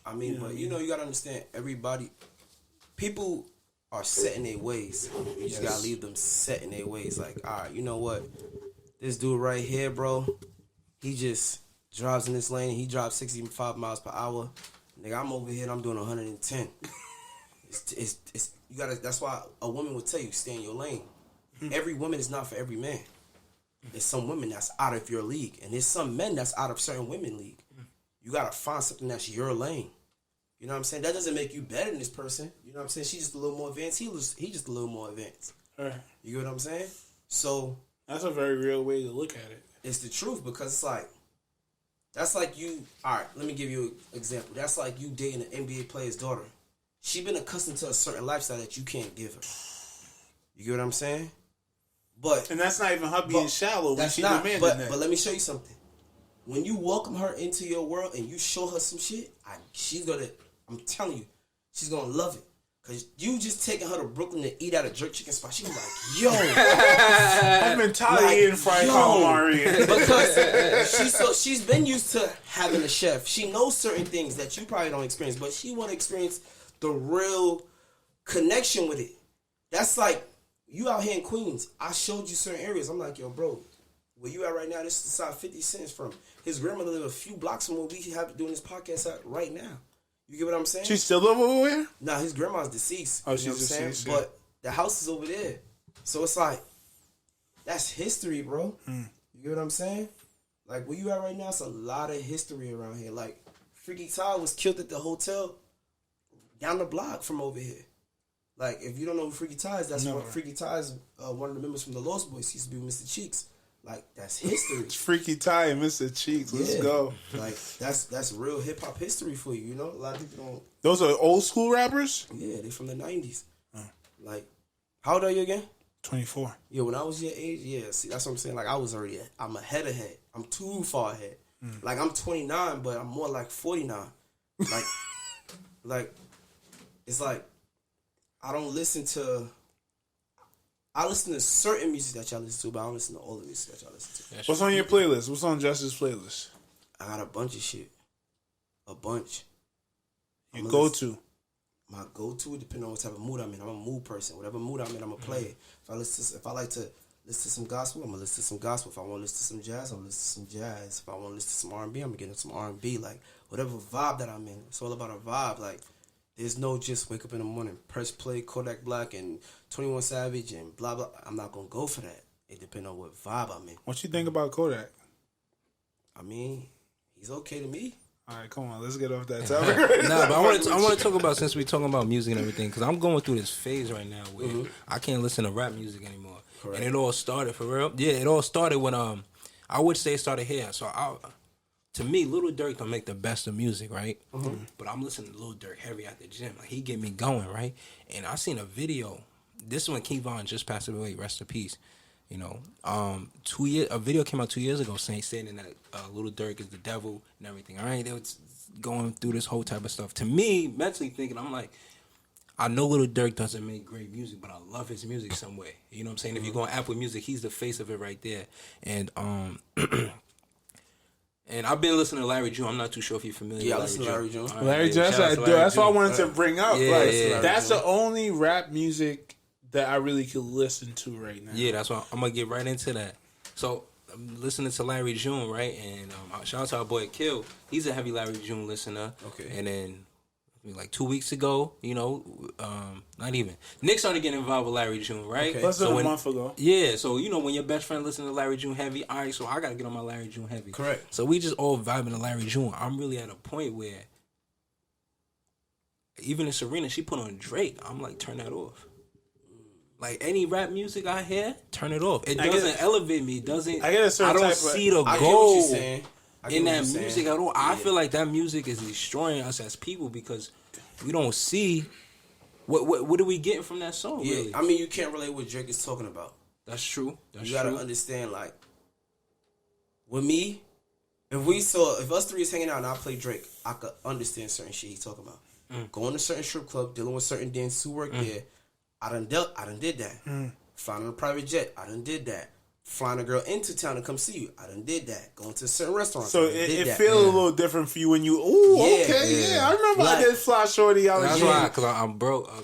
I mean, you gotta understand. People are set in their ways. You just gotta leave them set in their ways. Like, all right, you know what? This dude right here, bro, he just drives in this lane. He drives 65 miles per hour. Nigga, I'm over here and I'm doing 110. You gotta. That's why a woman will tell you, stay in your lane. Every woman is not for every man. There's some women that's out of your league, and there's some men that's out of certain women league. You gotta find something that's your lane. You know what I'm saying? That doesn't make you better than this person. You know what I'm saying? She's just a little more advanced. He just a little more advanced. Right. You get what I'm saying? So that's a very real way to look at it. It's the truth, because it's like, that's like you. All right, let me give you an example. That's like you dating an NBA player's daughter. She been accustomed to a certain lifestyle that you can't give her. You get what I'm saying? And that's not even her being shallow when she demanding that. But let me show you something. When you welcome her into your world and you show her some shit, I'm telling you, she's gonna love it. Cause you just taking her to Brooklyn to eat at a jerk chicken spot. She was like, yo. I've been tired of eating fried calamari. Because she's been used to having a chef. She knows certain things that you probably don't experience, but she want to experience the real connection with it. That's like, you out here in Queens. I showed you certain areas. I'm like, yo, bro, where you at right now, this is the side 50 cents from. His grandmother live a few blocks from where we have doing this podcast at right now. You get what I'm saying? She still live over there? Nah, his grandma's deceased. Oh, she's deceased. Yeah. But the house is over there. So it's like, that's history, bro. You get what I'm saying? Like, where you at right now, it's a lot of history around here. Like, Freaky Ty was killed at the hotel down the block from over here. Like, if you don't know who Freaky Ty is, that's what Freaky Ty is, one of the members from the Lost Boys. He used to be with Mr. Cheeks. Like, that's history. It's Freaky Ty and Mr. Cheeks. Let's go. Like, that's real hip hop history for you. You know, a lot of people don't. Those are old school rappers. Yeah, they from the 90s. Like, how old are you again? 24. Yeah, when I was your age, yeah. See, that's what I'm saying. Like, I'm ahead. I'm too far ahead. Like, I'm 29, but I'm more like 49. Like, it's like, I listen to certain music that y'all listen to, but I don't listen to all the music that y'all listen to. What's on your playlist? What's on Justice's playlist? I got a bunch of shit. A bunch. Your go-to? My go-to would depend on what type of mood I'm in. I'm a mood person. Whatever mood I'm in, I'm going to play it. If I like to listen to some gospel, I'm going to listen to some gospel. If I want to listen to some jazz, I'm going to listen to some jazz. If I want to listen to some R&B, I'm going to get into some R&B. Like, whatever vibe that I'm in. It's all about a vibe. Like, there's no just wake up in the morning, press play, Kodak Black and 21 Savage and blah, blah. I'm not going to go for that. It depends on what vibe I'm in. What you think about Kodak? I mean, he's okay to me. All right, come on, let's get off that topic. Nah, but I want to talk about, since we're talking about music and everything, because I'm going through this phase right now where I can't listen to rap music anymore. Correct. And it all started, for real. Yeah, it all started when I would say it started here. So to me, Lil Durk don't make the best of music, right? But I'm listening to Lil Durk heavy at the gym. Like, he get me going, right? And I seen a video. This is when King Von just passed away. Rest in peace. You know, a video came out 2 years ago saying that Lil Durk is the devil and everything. All right, they was going through this whole type of stuff. To me, mentally thinking, I'm like, I know Lil Durk doesn't make great music, but I love his music some way. You know what I'm saying? If you go on Apple Music, he's the face of it right there. And and I've been listening to Larry June. I'm not too sure if you're familiar. Yeah, with Larry June. Larry June. That's what I wanted to bring up. Yeah, that's the only rap music that I really could listen to right now. Yeah, that's why I'm gonna get right into that. So I'm listening to Larry June, right? And shout out to our boy Kill. He's a heavy Larry June listener. Okay. And then like 2 weeks ago, you know, not even, Nick started getting involved with Larry June, right? Okay. Less than a month ago. Yeah, so you know when your best friend listens to Larry June heavy, all right, so I gotta get on my Larry June heavy. Correct. So we just all vibing to Larry June. I'm really at a point where even in Serena, she put on Drake. I'm like, turn that off. Like, any rap music I hear, turn it off. It doesn't elevate me. It doesn't. I get a certain I don't type see the goal in that music at all. I feel like that music is destroying us as people because we don't see what are we getting from that song. Yeah, really? I mean, you can't relate what Drake is talking about. That's true. You gotta understand, like, with me, if us three is hanging out and I play Drake, I could understand certain shit he's talking about. Going to certain strip club, dealing with certain dancers who work there. I done did that. Flying on a private jet, I done did that. Flying a girl into town to come see you, I done did that. Going to a certain restaurant, so it feels a little different for you when you. I remember I did fly shorty out. That's why, because I'm broke. Nah,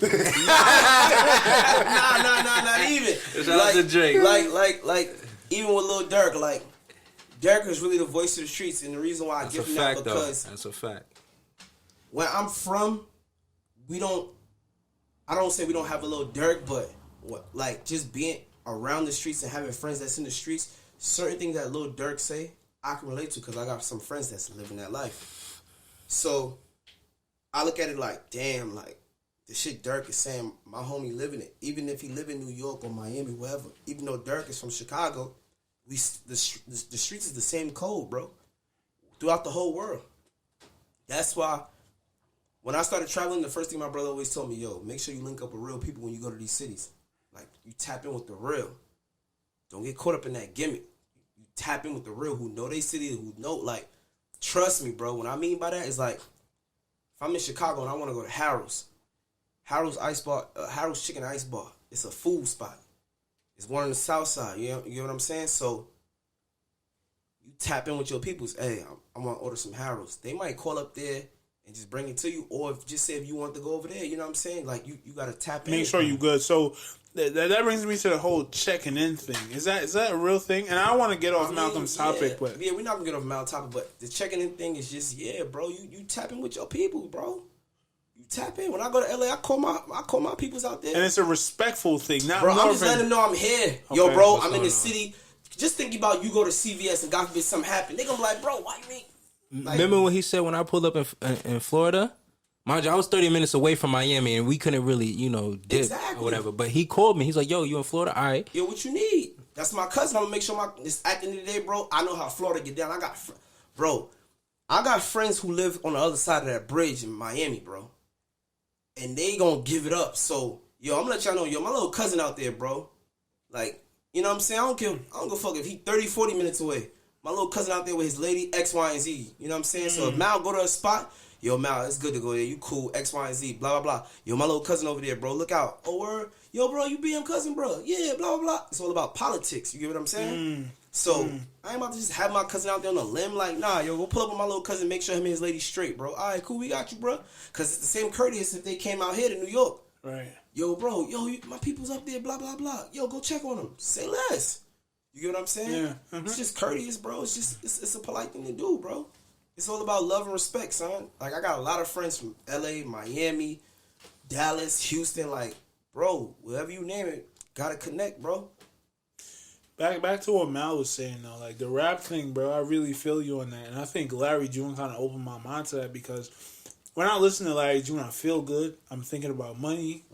not even. Shout out to Drake. Like even with Lil Durk, like Durk is really the voice of the streets, and the reason why I give him that because that's a fact. Where I'm from, I don't say we don't have a Lil Durk, but like just being around the streets and having friends that's in the streets, certain things that Lil Durk say, I can relate to because I got some friends that's living that life. So I look at it like, damn, like the shit Durk is saying, my homie living it. Even if he live in New York or Miami, wherever. Even though Durk is from Chicago, the streets is the same code, bro. Throughout the whole world. That's why when I started traveling, the first thing my brother always told me, yo, make sure you link up with real people when you go to these cities. Like, you tap in with the real. Don't get caught up in that gimmick. You tap in with the real who know they city, who know, like, trust me, bro. What I mean by that is, like, if I'm in Chicago and I want to go to Harold's Ice Bar, Harold's Chicken Ice Bar, it's a food spot. It's one on the south side, you know what I'm saying? So, you tap in with your peoples. Hey, I want to order some Harold's. They might call up there and just bring it to you, or just say if you want to go over there, you know what I'm saying? Like, you got to tap in. Make sure you good. So, that brings me to the whole checking in thing. Is that a real thing? And I don't want to get off Malcolm's topic, but... Yeah, we're not going to get off Malcolm's topic, but the checking in thing is just, bro, you tap in with your people, bro. You tap in. When I go to LA, I call my peoples out there. And it's a respectful thing, not bro, I'm just letting them know I'm here. Okay, yo, bro, I'm in the city. Just think about you go to CVS and God forbid something happen. They gonna be like, bro, why you ain't... Like, remember when he said when I pulled up in Florida? Mind you, I was 30 minutes away from Miami and we couldn't really, dip or whatever. But he called me. He's like, yo, you in Florida? All right. Yo, what you need? That's my cousin. I'm going to make sure at the end of the day, bro, I know how Florida get down. I got friends who live on the other side of that bridge in Miami, bro. And they going to give it up. So, yo, I'm going to let y'all know, my little cousin out there, bro. Like, you know what I'm saying? I don't give a fuck if he 30, 40 minutes away. My little cousin out there with his lady, X, Y, and Z. You know what I'm saying? So if Mal go to a spot, yo, Mal, it's good to go there. You cool, X, Y, and Z, blah, blah, blah. Yo, my little cousin over there, bro, look out. Oh, word. Yo, bro, you BM cousin, bro. Yeah, blah, blah, blah. It's all about politics. You get what I'm saying? So I ain't about to just have my cousin out there on a limb. Like, nah, yo, go pull up with my little cousin, make sure him and his lady straight, bro. All right, cool, we got you, bro. Because it's the same courteous if they came out here to New York. Right. Yo, bro, my people's up there, blah, blah, blah. Yo, go check on them. Say less. You get what I'm saying? Yeah. It's just courteous, bro. It's just, it's a polite thing to do, bro. It's all about love and respect, son. Like, I got a lot of friends from LA, Miami, Dallas, Houston. Like, bro, whatever you name it, gotta connect, bro. Back to what Mal was saying though, like the rap thing, bro. I really feel you on that, and I think Larry June kind of opened my mind to that because when I listen to Larry June, I feel good. I'm thinking about money.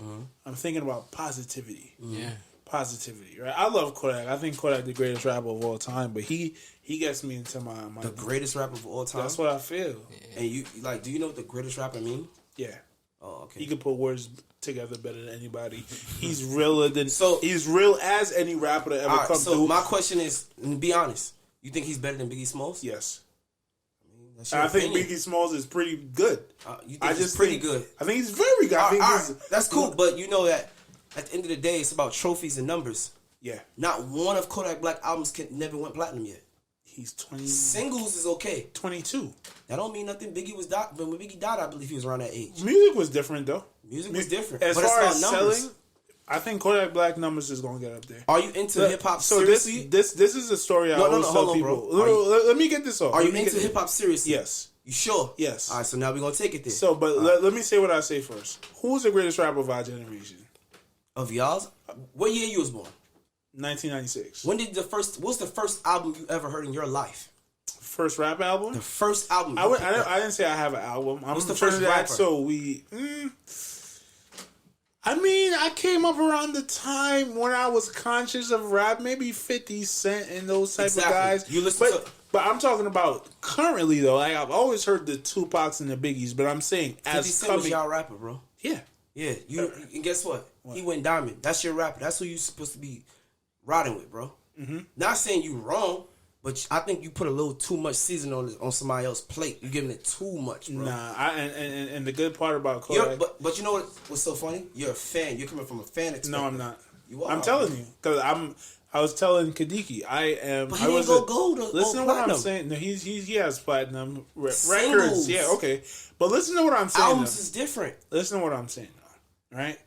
I'm thinking about positivity. Yeah, positivity. Right. I love Kodak. I think Kodak the greatest rapper of all time, but he gets me into my the greatest rapper of all time. That's what I feel. Yeah. And you like, do you know what the greatest rapper mean? Yeah. Oh, okay. He can put words together better than anybody. He's realer than he's real as any rapper that ever come through. So my question is, be honest. You think he's better than Biggie Smalls? Yes. I think Biggie Smalls is pretty good. You think he's pretty good? I think he's very good. That's cool, but you know that at the end of the day, it's about trophies and numbers. Yeah. Not one of Kodak Black albums never went platinum yet. He's 20. Singles is okay. 22. That don't mean nothing. Biggie was died, but when Biggie died, I believe he was around that age. Music was different though. Music was different. As but far it's as about numbers. selling, I think Kodak Black numbers is gonna get up there. Are you into hip hop so seriously? this is a story I always tell people. Let me get this off. Are you into hip hop seriously? Yes. You sure? Yes. All right, so now we're gonna take it there. So, but let me say what I say first. Who's the greatest rapper of our generation? Of y'all's? What year you was born? 1996. What's the first album you ever heard in your life? First rap album? The first album. I didn't say I have an album. What's the first rapper? So I mean, I came up around the time when I was conscious of rap, maybe 50 Cent and those type of guys. You listen but I'm talking about currently though. Like I've always heard the Tupacs and the Biggies, but I'm saying 50 as Cent was y'all rapper, bro. Yeah. Yeah. And guess what? He went diamond. That's your rapper. That's who you supposed to be riding with, bro. Mm-hmm. Not saying you wrong, but I think you put a little too much season on somebody else's plate. You giving it too much, bro. Nah, and the good part about Kodak, but you know what's so funny? You're a fan. You're coming from a fan experience. No, I'm not. You are. I'm telling you because I was telling Kadiki I am. But he didn't go gold. Listen to what I'm saying. No, he has platinum records. Yeah, okay. But listen to what I'm saying. Albums is different. Listen to what I'm saying though. Right?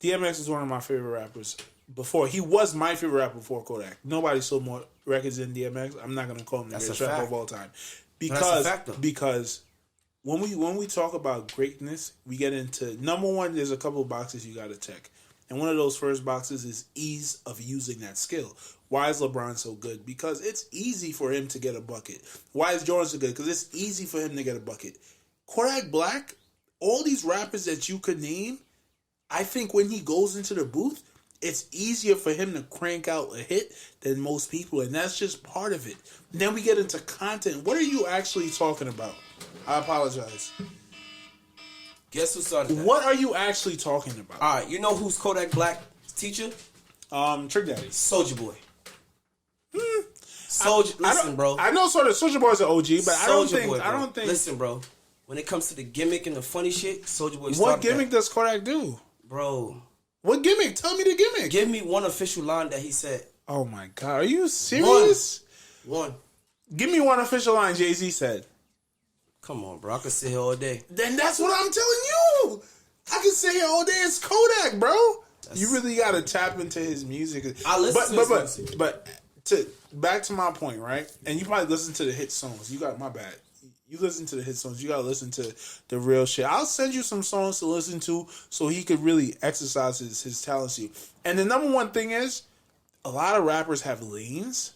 DMX is one of my favorite rappers. Before he was my favorite rapper before Kodak. Nobody sold more records than DMX. I'm not gonna call him the greatest rapper of all time because when we talk about greatness, we get into number one. There's a couple of boxes you got to check, and one of those first boxes is ease of using that skill. Why is LeBron so good? Because it's easy for him to get a bucket. Why is Jordan so good? Because it's easy for him to get a bucket. Kodak Black, all these rappers that you could name, I think when he goes into the booth, it's easier for him to crank out a hit than most people, and that's just part of it. Then we get into content. What are you actually talking about? I apologize. Guess who started that? What are you actually talking about? All right, you know who's Kodak Black's teacher? Trick Daddy. Soulja Boy. Listen, bro. I know Soulja Boy's an OG, but I don't think. Listen, bro. When it comes to the gimmick and the funny shit, Soulja Boy. What gimmick does Kodak do, bro? What gimmick? Tell me the gimmick. Give me one official line that he said. Oh my God, are you serious? One. Give me one official line Jay-Z said. Come on, bro. I could sit here all day. Then that's what I'm telling you. I can sit here all day. It's Kodak, bro. You really got to tap into his music. I listen to his music. But back to my point, right? And you probably listen to the hit songs. You got my bad. You listen to the hit songs. You got to listen to the real shit. I'll send you some songs to listen to so he could really exercise his talents. And the number one thing is, a lot of rappers have lanes.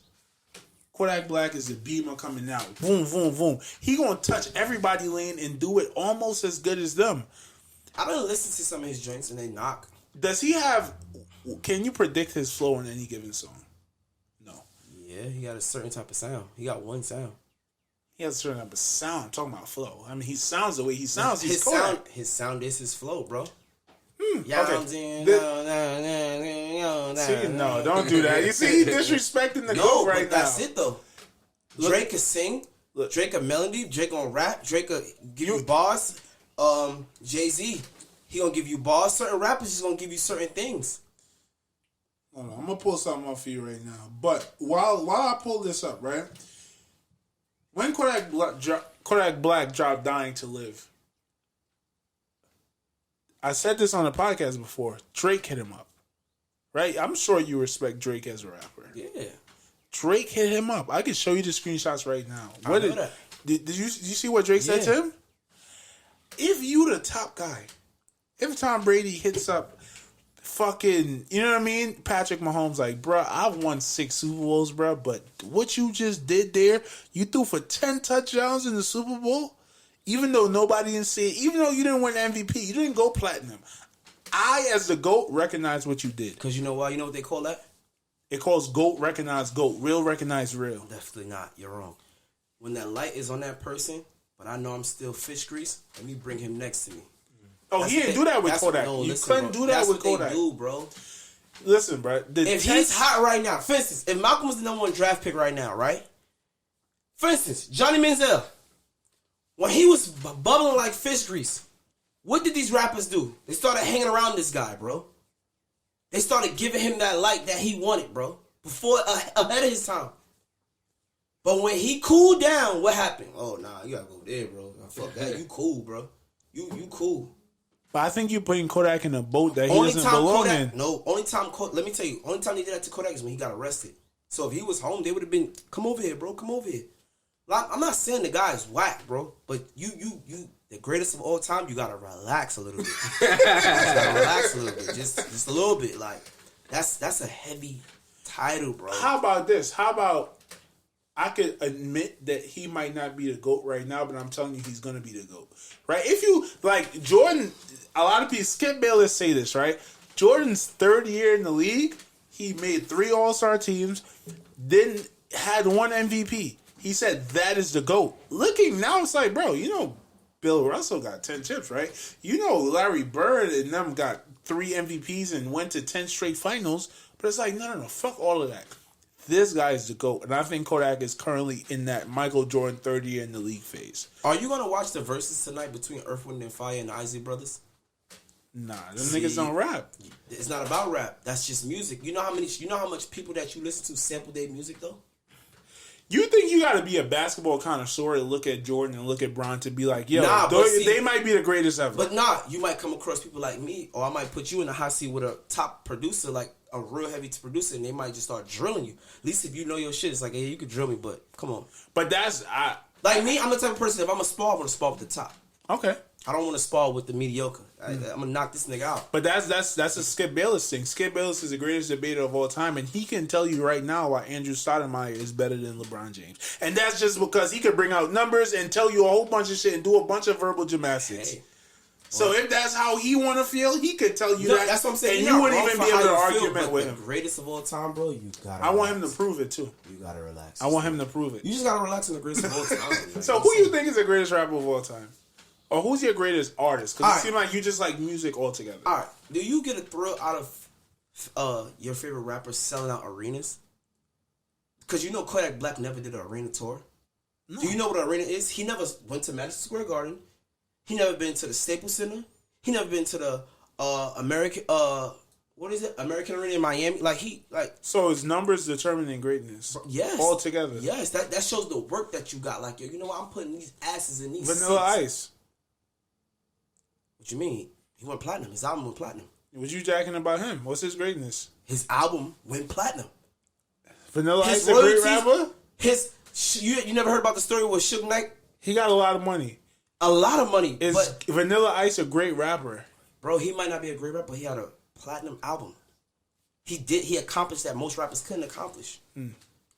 Kodak Black is a beamer coming out. Boom, boom, boom. He gonna touch everybody lane and do it almost as good as them. I don't listen to some of his joints and they knock. Does he have... Can you predict his flow in any given song? No. Yeah, he got a certain type of sound. He got one sound. He has a certain type of sound. I'm talking about flow. I mean, he sounds the way he sounds. His sound is his flow, bro. Okay. See, no, don't do that. You see, he disrespecting the GOAT right now. That's it, though. Drake can sing. Drake a melody. Drake gonna rap. Drake will give you bars. Jay-Z, he gonna give you bars. Certain rappers just gonna give you certain things. Hold on, I'm gonna pull something up for you right now. But while I pull this up, right? When Kodak Black dropped "Dying to Live," I said this on the podcast before. Drake hit him up, right? I'm sure you respect Drake as a rapper. Yeah. Drake hit him up. I can show you the screenshots right now. What did you see what Drake said to him? If you the top guy, if Tom Brady hits up fucking, you know what I mean? Patrick Mahomes, like, bro, I've won 6 Super Bowls, bro, but what you just did there, you threw for 10 touchdowns in the Super Bowl, even though nobody didn't see it, even though you didn't win MVP, you didn't go platinum. I, as the GOAT, recognize what you did. Because you know why? You know what they call that? It calls GOAT recognize GOAT. Real recognize real. Definitely not. You're wrong. When that light is on that person, but I know I'm still fish grease, let me bring him next to me. Oh, he didn't do that with Kodak. You couldn't do that with Kodak. That's what they do, bro. Listen, bro. If he's hot right now, for instance, if Malcolm was the #1 draft pick right now, right? For instance, Johnny Manziel, when he was bubbling like fish grease, what did these rappers do? They started hanging around this guy, bro. They started giving him that light that he wanted, bro. Ahead of his time. But when he cooled down, what happened? Oh, nah, you gotta go there, bro. Fuck that. You cool, bro. You cool. But I think you're putting Kodak in a boat that he doesn't belong in. No, let me tell you, only time they did that to Kodak is when he got arrested. So if he was home, they would have been, come over here, bro, come over here. Like, I'm not saying the guy is whack, bro, but you, the greatest of all time, you gotta relax a little bit. Just a little bit. Like, that's a heavy title, bro. How about this? How about I could admit that he might not be the GOAT right now, but I'm telling you he's going to be the GOAT. Right? If you, like, Jordan, a lot of people, Skip Bayless say this, right? Jordan's 3rd year in the league, he made 3 All-Star teams, then had 1 MVP. He said that is the GOAT. Looking now, it's like, bro, you know, Bill Russell got 10 chips, right? You know, Larry Bird and them got 3 MVPs and went to 10 straight finals, but it's like, no, fuck all of that. This guy is the GOAT, and I think Kodak is currently in that Michael Jordan 3rd year in the league phase. Are you going to watch the verses tonight between Earth, Wind, and Fire and the Isley Brothers? Nah, them niggas don't rap. It's not about rap. That's just music. You know how much people that you listen to sample their music, though? You think you got to be a basketball connoisseur to look at Jordan and look at Bron to be like, yo, they might be the greatest ever. But you might come across people like me, or I might put you in a hot seat with a top producer, like a real heavy producer, and they might just start drilling you. At least if you know your shit, it's like, hey, you can drill me, but come on. But like me, I'm the type of person, if I'm a spar, I want to spar with the top. Okay. I don't want to spar with the mediocre. I'm gonna knock this nigga out. But that's a Skip Bayless thing. Skip Bayless is the greatest debater of all time, and he can tell you right now why Andrew Stoudemire is better than LeBron James. And that's just because he could bring out numbers and tell you a whole bunch of shit and do a bunch of verbal gymnastics. Hey. So if that's how he want to feel, he could tell you that. That's what I'm saying. And you wouldn't even be able to argument with him. The greatest of all time, bro, you gotta. I want him to prove it too. You gotta relax. I want him to prove it. You just gotta relax on the greatest of all time. So who you think is the greatest rapper of all time? Or who's your greatest artist? Because it seems like you just like music altogether. All right. Do you get a thrill out of your favorite rapper selling out arenas? Because you know Kodak Black never did an arena tour. No. Do you know what an arena is? He never went to Madison Square Garden. He never been to the Staples Center. He never been to the American American Arena in Miami. So his numbers determining greatness. Yes. All together. Yes. That shows the work that you got. Like, yo, you know what? I'm putting these asses in these Vanilla seats. Ice. What you mean? He went platinum. His album went platinum. What you jacking about him? What's his greatness? His album went platinum. Vanilla Ice a great rapper? You never heard about the story with Suge Knight? He got a lot of money. A lot of money. Is Vanilla Ice a great rapper? Bro, he might not be a great rapper, but he had a platinum album. He accomplished that most rappers couldn't accomplish.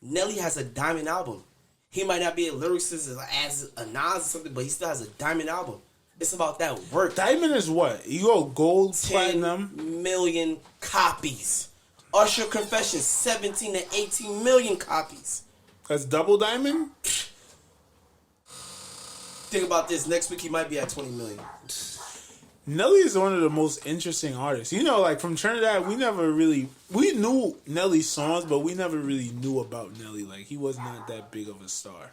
Nelly has a diamond album. He might not be a lyricist as a Nas or something, but he still has a diamond album. It's about that work. Diamond is what? You go gold, 10 platinum? million copies. Usher Confessions, 17 to 18 million copies. That's double diamond? Think about this. Next week, he might be at 20 million. Nelly is one of the most interesting artists. You know, like from Trinidad, we knew Nelly's songs, but we never really knew about Nelly. Like, he was not that big of a star.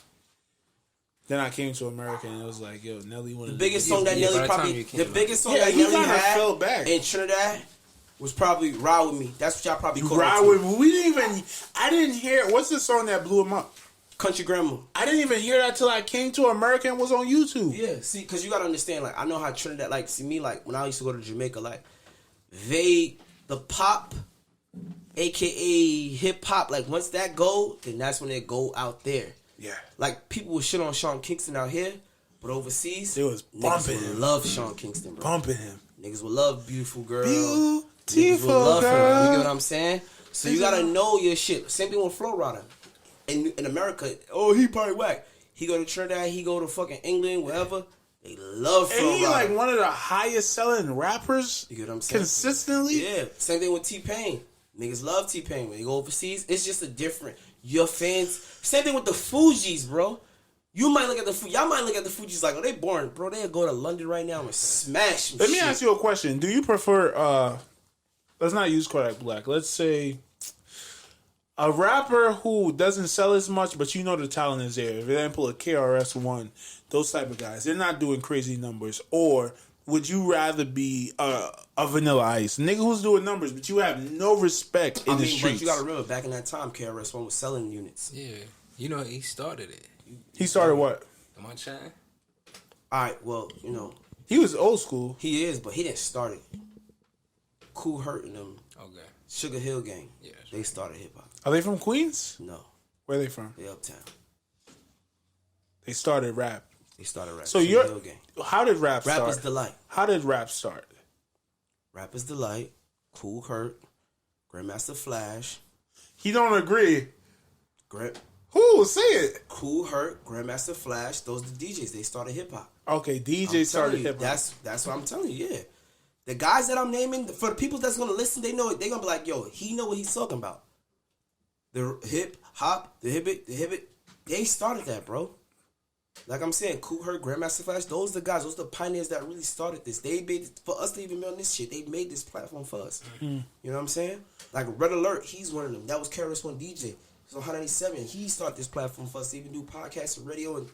Then I came to America and it was like, yo, Nelly one of the biggest song that Nelly probably fell back in Trinidad was probably "Ride With Me." That's what y'all probably called it. "Ride With Me." I didn't hear. What's the song that blew him up? "Country Grandma." I didn't even hear that till I came to America and was on YouTube. Yeah, see, because you gotta understand, like, I know how Trinidad, like, see me, like, when I used to go to Jamaica, like, the pop, aka hip hop, like, once that go, then that's when they go out there. Yeah. Like, people would shit on Sean Kingston out here, but overseas, it was bumping niggas would him. love Sean Kingston, bro. Bumping him. Niggas would love Beautiful Girl. Niggas will love him. You get what I'm saying? So you gotta know your shit. Same thing with Flow Rider. In America, he probably whack. He go to Trinidad, he go to fucking England, wherever. They love Flow Rider. And he like one of the highest selling rappers. You get what I'm saying? Consistently? Yeah. Same thing with T-Pain. Niggas love T-Pain. When they go overseas, it's just a different... Your fans... Same thing with the Fugees, bro. You might look at y'all might look at the Fugees like, oh, they boring. Bro, they'll go to London right now and smash some Let me ask you a question. Do you prefer... let's not use Kodak Black. Let's say... a rapper who doesn't sell as much, but you know the talent is there. For example, a KRS-One, those type of guys. They're not doing crazy numbers. Or would you rather be a Vanilla Ice? Nigga who's doing numbers, but you have no respect in the streets. But you gotta remember, back in that time, KRS-One was selling units. Yeah. You know, he started it. He started what? Am I trying? Alright, well, you know. He was old school. He is, but he didn't start it. Cool Herc and them. Okay. Sugar Hill Gang. Yeah. They started hip-hop. Are they from Queens? No. Where are they from? They uptown. They started rap. They started rap. So Sugar Hill Gang. how did rap start? Rapper's Delight. How did rap start? Rapper's Delight. Cool Herc. Grandmaster Flash. He don't agree. Grant. Who? Say it. Cool Herc. Grandmaster Flash. Those are the DJs. They started hip-hop. Okay, DJ started hip hop. That's what I'm telling you, yeah. The guys that I'm naming, for the people that's gonna listen, they know it. They're gonna be like, yo, he know what he's talking about. The hip hop, the hibbit, they started that, bro. Like I'm saying, Cool Herc, Grandmaster Flash, those are the guys, those are the pioneers that really started this. They made it, for us to even be on this shit, they made this platform for us. Mm-hmm. You know what I'm saying? Like Red Alert, he's one of them. That was KRS-One DJ. So 197, he started this platform for us to even do podcasts and radio and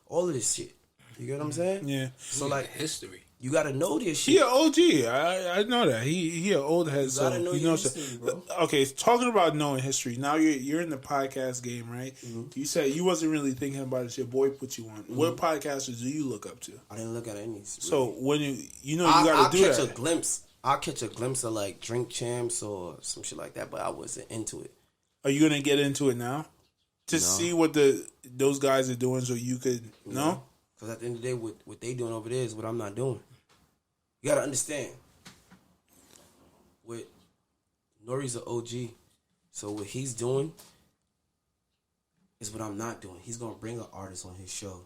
all of this shit. You get what I'm saying? Yeah. So like history. You gotta know this shit. He an OG. I know that. He an old head. So know he knows history, bro. Okay, talking about knowing history. Now you're in the podcast game, right? Mm-hmm. You said you wasn't really thinking about it. Your boy put you on. Mm-hmm. What podcasters do you look up to? I didn't look at any. Really. So when you gotta do that. I'll catch a glimpse of like Drink Champs or some shit like that, but I wasn't into it. Are you gonna get into it now to see what those guys are doing, so you could know? Because at the end of the day, what they doing over there is what I'm not doing. You gotta understand. Nori's an OG, so what he's doing is what I'm not doing. He's gonna bring an artist on his show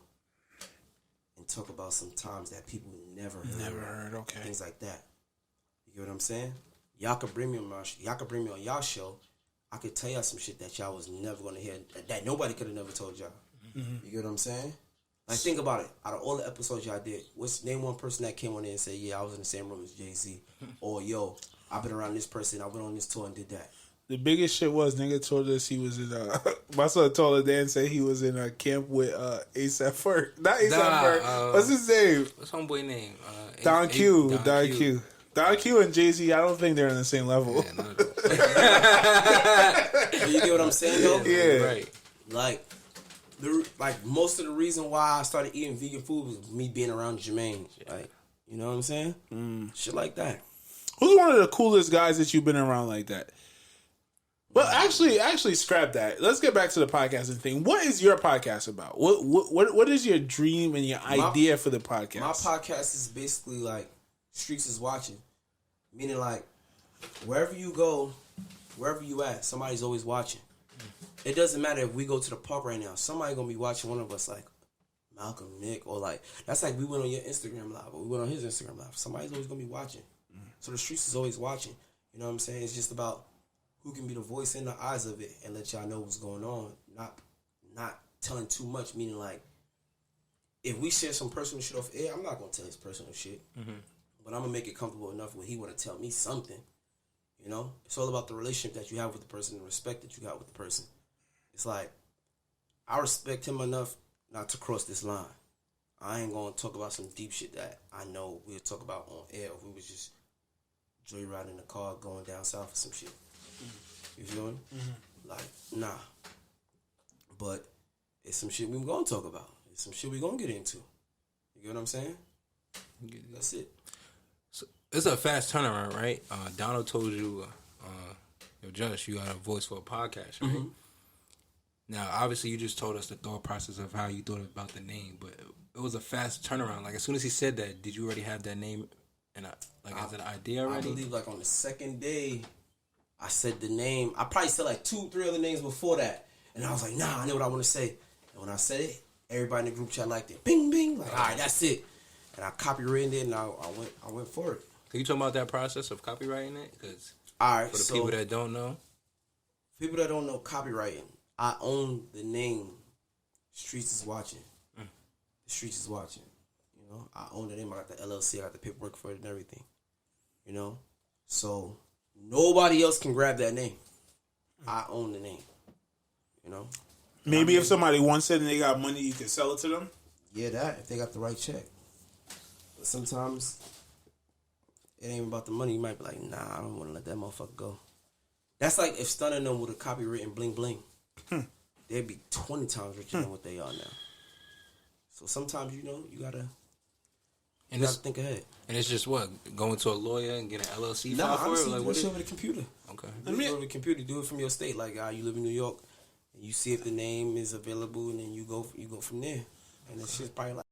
and talk about some times that people never heard. Okay. Things like that. You get what I'm saying? Y'all could bring me on y'all could bring me on y'all show. I could tell y'all some shit that y'all was never gonna hear, that nobody could have never told y'all. Mm-hmm. You get what I'm saying? Like, think about it. Out of all the episodes y'all did, name one person that came on there and said, yeah, I was in the same room as Jay-Z. Or, yo, I've been around this person. I went on this tour and did that. The biggest shit was, nigga told us he was in, my son told her Dan said he was in a camp with A$AP Ferg. Not A$AP Ferg. What's his name? What's homeboy name? Don Q. Don Q. Don Q and Jay-Z, I don't think they're on the same level. Yeah, you get what I'm saying, though? Yeah. Right. Like, most of the reason why I started eating vegan food was me being around Jermaine. Like, you know what I'm saying? Shit like that. Who's one of the coolest guys that you've been around like that? Well, actually, scrap that. Let's get back to the podcasting thing. What is your podcast about? What is your dream and your idea for the podcast? My podcast is basically like Streets is watching. Meaning, like, wherever you go, wherever you at, somebody's always watching. It doesn't matter if we go to the park right now. Somebody gonna be watching one of us, like Malcolm, Nick, or like, that's like we went on your Instagram live, or we went on his Instagram live. Somebody's always gonna be watching. So the streets is always watching. You know what I'm saying? It's just about who can be the voice in the eyes of it and let y'all know what's going on. Not telling too much, meaning like, if we share some personal shit off air, I'm not gonna tell his personal shit. Mm-hmm. But I'm gonna make it comfortable enough where he wanna tell me something. You know? It's all about the relationship that you have with the person, the respect that you got with the person. It's like, I respect him enough not to cross this line. I ain't gonna talk about some deep shit that I know we'll talk about on air if we was just joyriding in the car going down south or some shit. You feel me? Mm-hmm. Like, nah. But it's some shit we gonna talk about. It's some shit we gonna get into. You get what I'm saying? That's it. So it's a fast turnaround, right? Donald told you, yo, Josh, you got a voice for a podcast, right? Mm-hmm. Now, obviously, you just told us the thought process of how you thought about the name, but it was a fast turnaround. Like, as soon as he said that, did you already have that name as an idea already? I believe like on the second day, I said the name. I probably said like 2-3 other names before that, and I was like, nah, I know what I want to say. And when I said it, everybody in the group chat liked it. Bing, bing. Like, all right, that's it. And I copywritten it, and I went for it. Can you talk about that process of copywriting it? Because for the people that don't know, copywriting, I own the name. Streets is watching. The Streets is watching. You know, I own the name. I got the LLC. I got the paperwork for it and everything. You know, so nobody else can grab that name. I own the name. You know. Maybe if somebody wants it and they got money, you can sell it to them. Yeah, that if they got the right check. But sometimes it ain't about the money. You might be like, nah, I don't want to let that motherfucker go. That's like if Stunning them with a copywritten bling bling. They'd be 20 times richer than what they are now. So sometimes, you know, you gotta think ahead. And it's just what? Going to a lawyer and get an LLC file for it? Like, do it over the computer. Okay. Do it over the computer. Do it from your state. Like, you live in New York. And you see if the name is available, and then you go from there. And it's just probably like.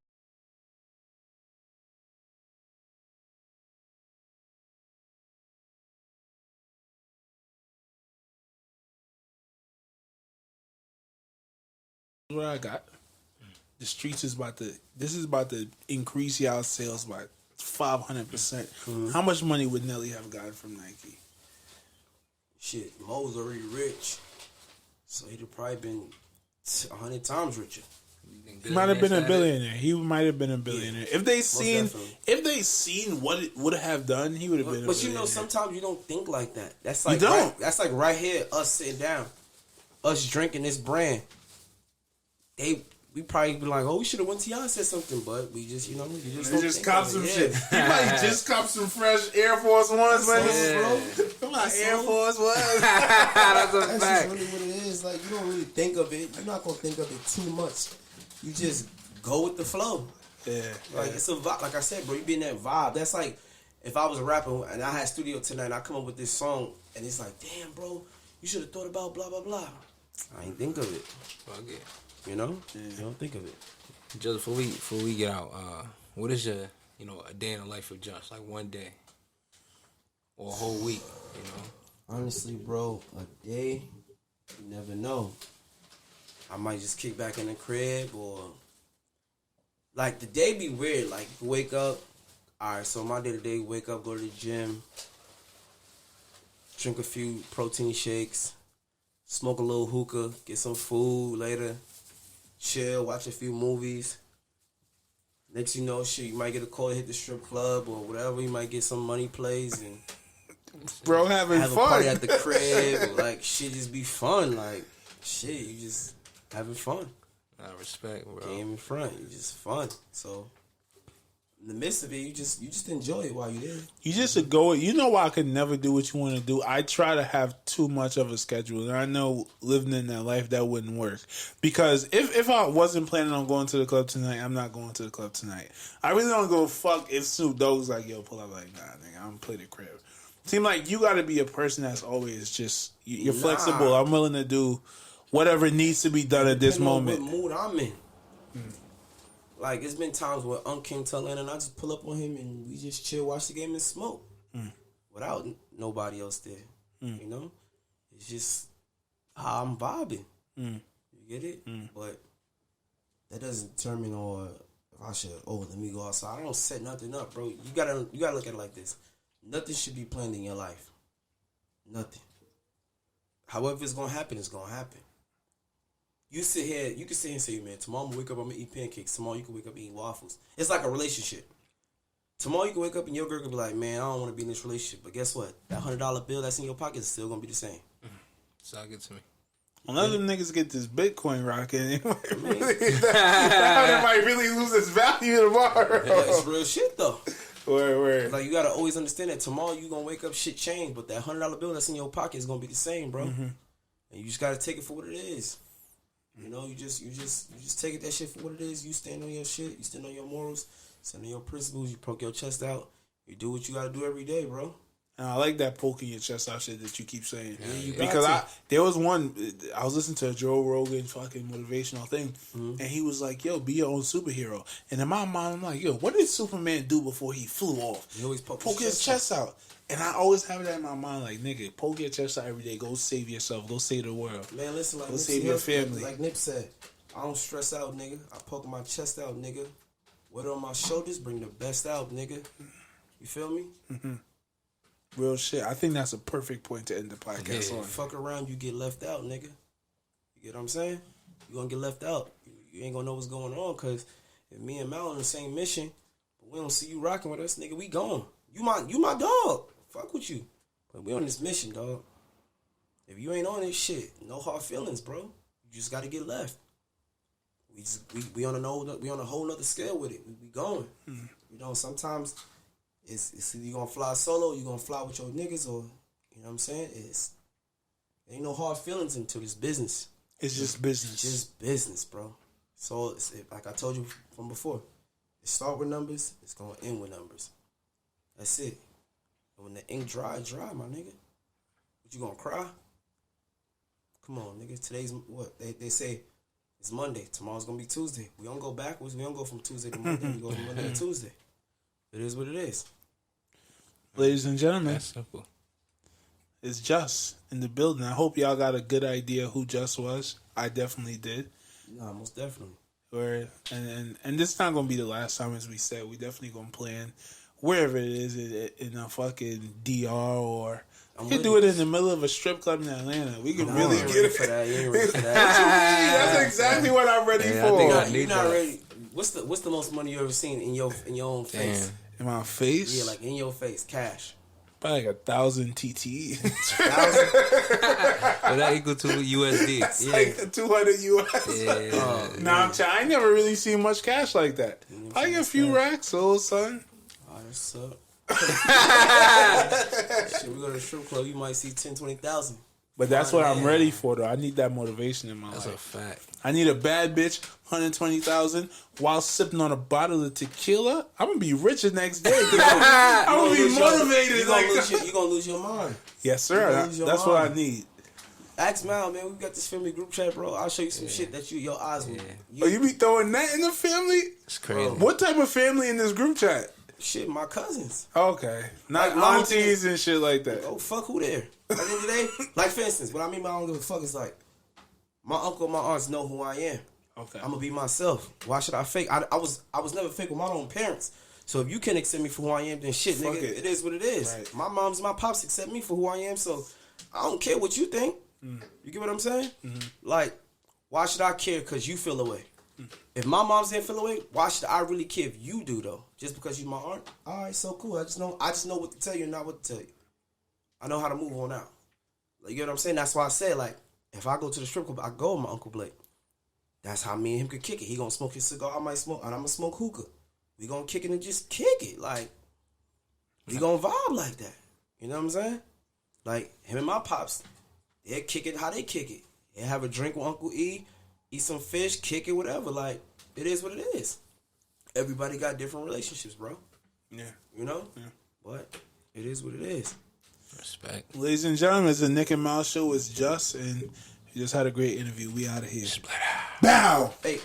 What I got. The Streets is about to increase y'all sales by 500%. How much money would Nelly have gotten from Nike? Shit, Mo's already rich, so he'd have probably been 100 times richer. He might have been a billionaire. He might have been a billionaire. Yeah, if they seen what it would have done, he would have been. But you know, sometimes you don't think like that. That's like that's like right here, us sitting down, us drinking this brand. We probably be like, oh, we should have went to y'all and said something, but we just, you know, copped some shit. He probably just copped some fresh Air Force Ones, man. Bro. Come on, Air Force Ones. That's just really what it is. Like, you don't really think of it. You're not gonna think of it too much. You just go with the flow. Yeah. Like it's a vibe. Like I said, bro, you be in that vibe. That's like if I was a rapper and I had studio tonight and I come up with this song and it's like, damn, bro, you should have thought about blah blah blah. I ain't think of it. Fuck it. You know? Yeah. You don't think of it. Just before we get out, what is your, a day in the life of Just? Like one day. Or a whole week, Honestly, bro, a day, you never know. I might just kick back in the crib or... Like, the day be weird. Like, you wake up. Alright, so my day-to-day, wake up, go to the gym. Drink a few protein shakes. Smoke a little hookah. Get some food later. Chill, watch a few movies. Next you know, shit, you might get a call to hit the strip club or whatever. You might get some money plays and bro having have fun. A party at the crib. Like shit, just be fun. Like shit, you just having fun. I respect, bro. Game in front, you just fun. So in the midst of it, you just enjoy it while you're there. You just go. You know why I could never do what you want to do? I try to have too much of a schedule, and I know living in that life that wouldn't work. Because if I wasn't planning on going to the club tonight, I'm not going to the club tonight. I really don't go fuck if Snoop Dogg's like, yo, pull up, like, nah, nigga, I'm gonna play the crib. Seem like you got to be a person that's always just you're flexible. I'm willing to do whatever needs to be done at this moment. What mood I'm in. Like, it's been times where came to Atlanta and I just pull up on him and we just chill, watch the game and smoke. Without nobody else there. You know? It's just how I'm vibing. You get it? But that doesn't determine or if I should, let me go outside. I don't set nothing up, bro. You gotta look at it like this. Nothing should be planned in your life. Nothing. However it's gonna happen, it's gonna happen. You can sit here and say, man, tomorrow I'm gonna wake up, I'm gonna eat pancakes. Tomorrow you can wake up eating waffles. It's like a relationship. Tomorrow you can wake up and your girl can be like, man, I don't want to be in this relationship. But guess what? That $100 bill that's in your pocket is still gonna be the same. Sound good to me. Unless them niggas get this Bitcoin rocking, that might really lose its value tomorrow. Yeah, it's real shit though. Word. Like you gotta always understand that tomorrow you gonna wake up, shit change, but that $100 bill that's in your pocket is gonna be the same, bro. And you just gotta take it for what it is. You know, you just take it that shit for what it is. You stand on your shit. You stand on your morals. Stand on your principles. You poke your chest out. You do what you gotta do every day, bro. And I like that poking your chest out shit that you keep saying. Yeah, because there was one, I was listening to a Joe Rogan fucking motivational thing, and he was like, yo, be your own superhero. And in my mind, I'm like, yo, what did Superman do before he flew off? He always poke his chest out. And I always have that in my mind, like, nigga, poke your chest out every day. Go save yourself. Go save the world. Man, listen, like go save your family. Like Nip said, I don't stress out, nigga. I poke my chest out, nigga. Weight on my shoulders, bring the best out, nigga. You feel me? Mm-hmm. Real shit. I think that's a perfect point to end the podcast on. Fuck around, you get left out, nigga. You get what I'm saying? You gonna get left out. You ain't gonna know what's going on, cause if me and Mal on the same mission, but we don't see you rocking with us, nigga, we gone. You my dog. Fuck with you. But we on this mission, dog. If you ain't on this shit, no hard feelings, bro. You just gotta get left. We on a whole nother scale with it. We going. You know, sometimes it's either you gonna fly solo, you gonna fly with your niggas, or you know what I'm saying? Ain't no hard feelings until this business. It's just business. It's just business, bro. So like I told you from before, it start with numbers, it's gonna end with numbers. That's it. And when the ink dry, my nigga. What, you gonna cry? Come on, nigga. Today's what? They say it's Monday. Tomorrow's gonna be Tuesday. We don't go backwards. We don't go from Tuesday to Monday. We go from Monday to Tuesday. It is what it is. Ladies and gentlemen, That's simple. it's Just in the building. I hope y'all got a good idea who Just was. I definitely did. Nah, most definitely. And this is not gonna be the last time, as we said. We definitely gonna plan wherever it is in a fucking DR, or we can do it in the middle of a strip club in Atlanta. We can really get it for that. You ain't ready for that. That's exactly what I'm ready for. You're not ready. What's the most money you ever seen in your own face? Damn. In my face? Yeah, like in your face, cash. Probably like 1,000 TT. 1,000? So that equal to USD. It's like 200 US. Yeah. Nah, I ain't never really seen much cash like that. Probably a few racks, old son. Oh, that's up. Shit, we go to the strip club, you might see 10, 20,000. But that's what I'm ready for, though. I need that motivation in my life. That's a fact. I need a bad bitch, 120,000, while sipping on a bottle of tequila. I'm gonna be rich the next day. I'm gonna be motivated. You're gonna lose your mind. Yes, sir. That's what I need. Ask Mal, man. We got this family group chat, bro. I'll show you some shit that your eyes will. You be throwing that in the family? It's crazy. What type of family in this group chat? Shit, my cousins. Okay. Not Like, aunties and shit like that. Oh, fuck who there. At the end of the day, like, for instance, what I mean by I don't give a fuck is like, my uncle and my aunts know who I am. Okay. I'm gonna be myself. Why should I fake? I was never fake with my own parents. So if you can't accept me for who I am, then shit, Fuck nigga, it. it is what it is. Right. My moms and my pops accept me for who I am, so I don't care what you think. You get what I'm saying? Mm-hmm. Like, why should I care because you feel away? If my mom's didn't feel away, why should I really care if you do though? Just because you my aunt? All right, so cool. I just know what to tell you and not what to tell you. I know how to move on out. Like, you know what I'm saying? That's why I said, like, if I go to the strip club, I go with my Uncle Blake. That's how me and him could kick it. He gonna smoke his cigar, I might smoke, and I'm gonna smoke hookah. We gonna kick it and just kick it. Like, we gonna vibe like that. You know what I'm saying? Like, him and my pops, they kick it how they kick it. They have a drink with Uncle E, eat some fish, kick it, whatever. Like, it is what it is. Everybody got different relationships, bro. Yeah. You know? Yeah. But it is what it is. Respect. Ladies and gentlemen, it's the Nick and Mal show. It's Just, and we just had a great interview. We out of here. Splat out. Bow! Hey.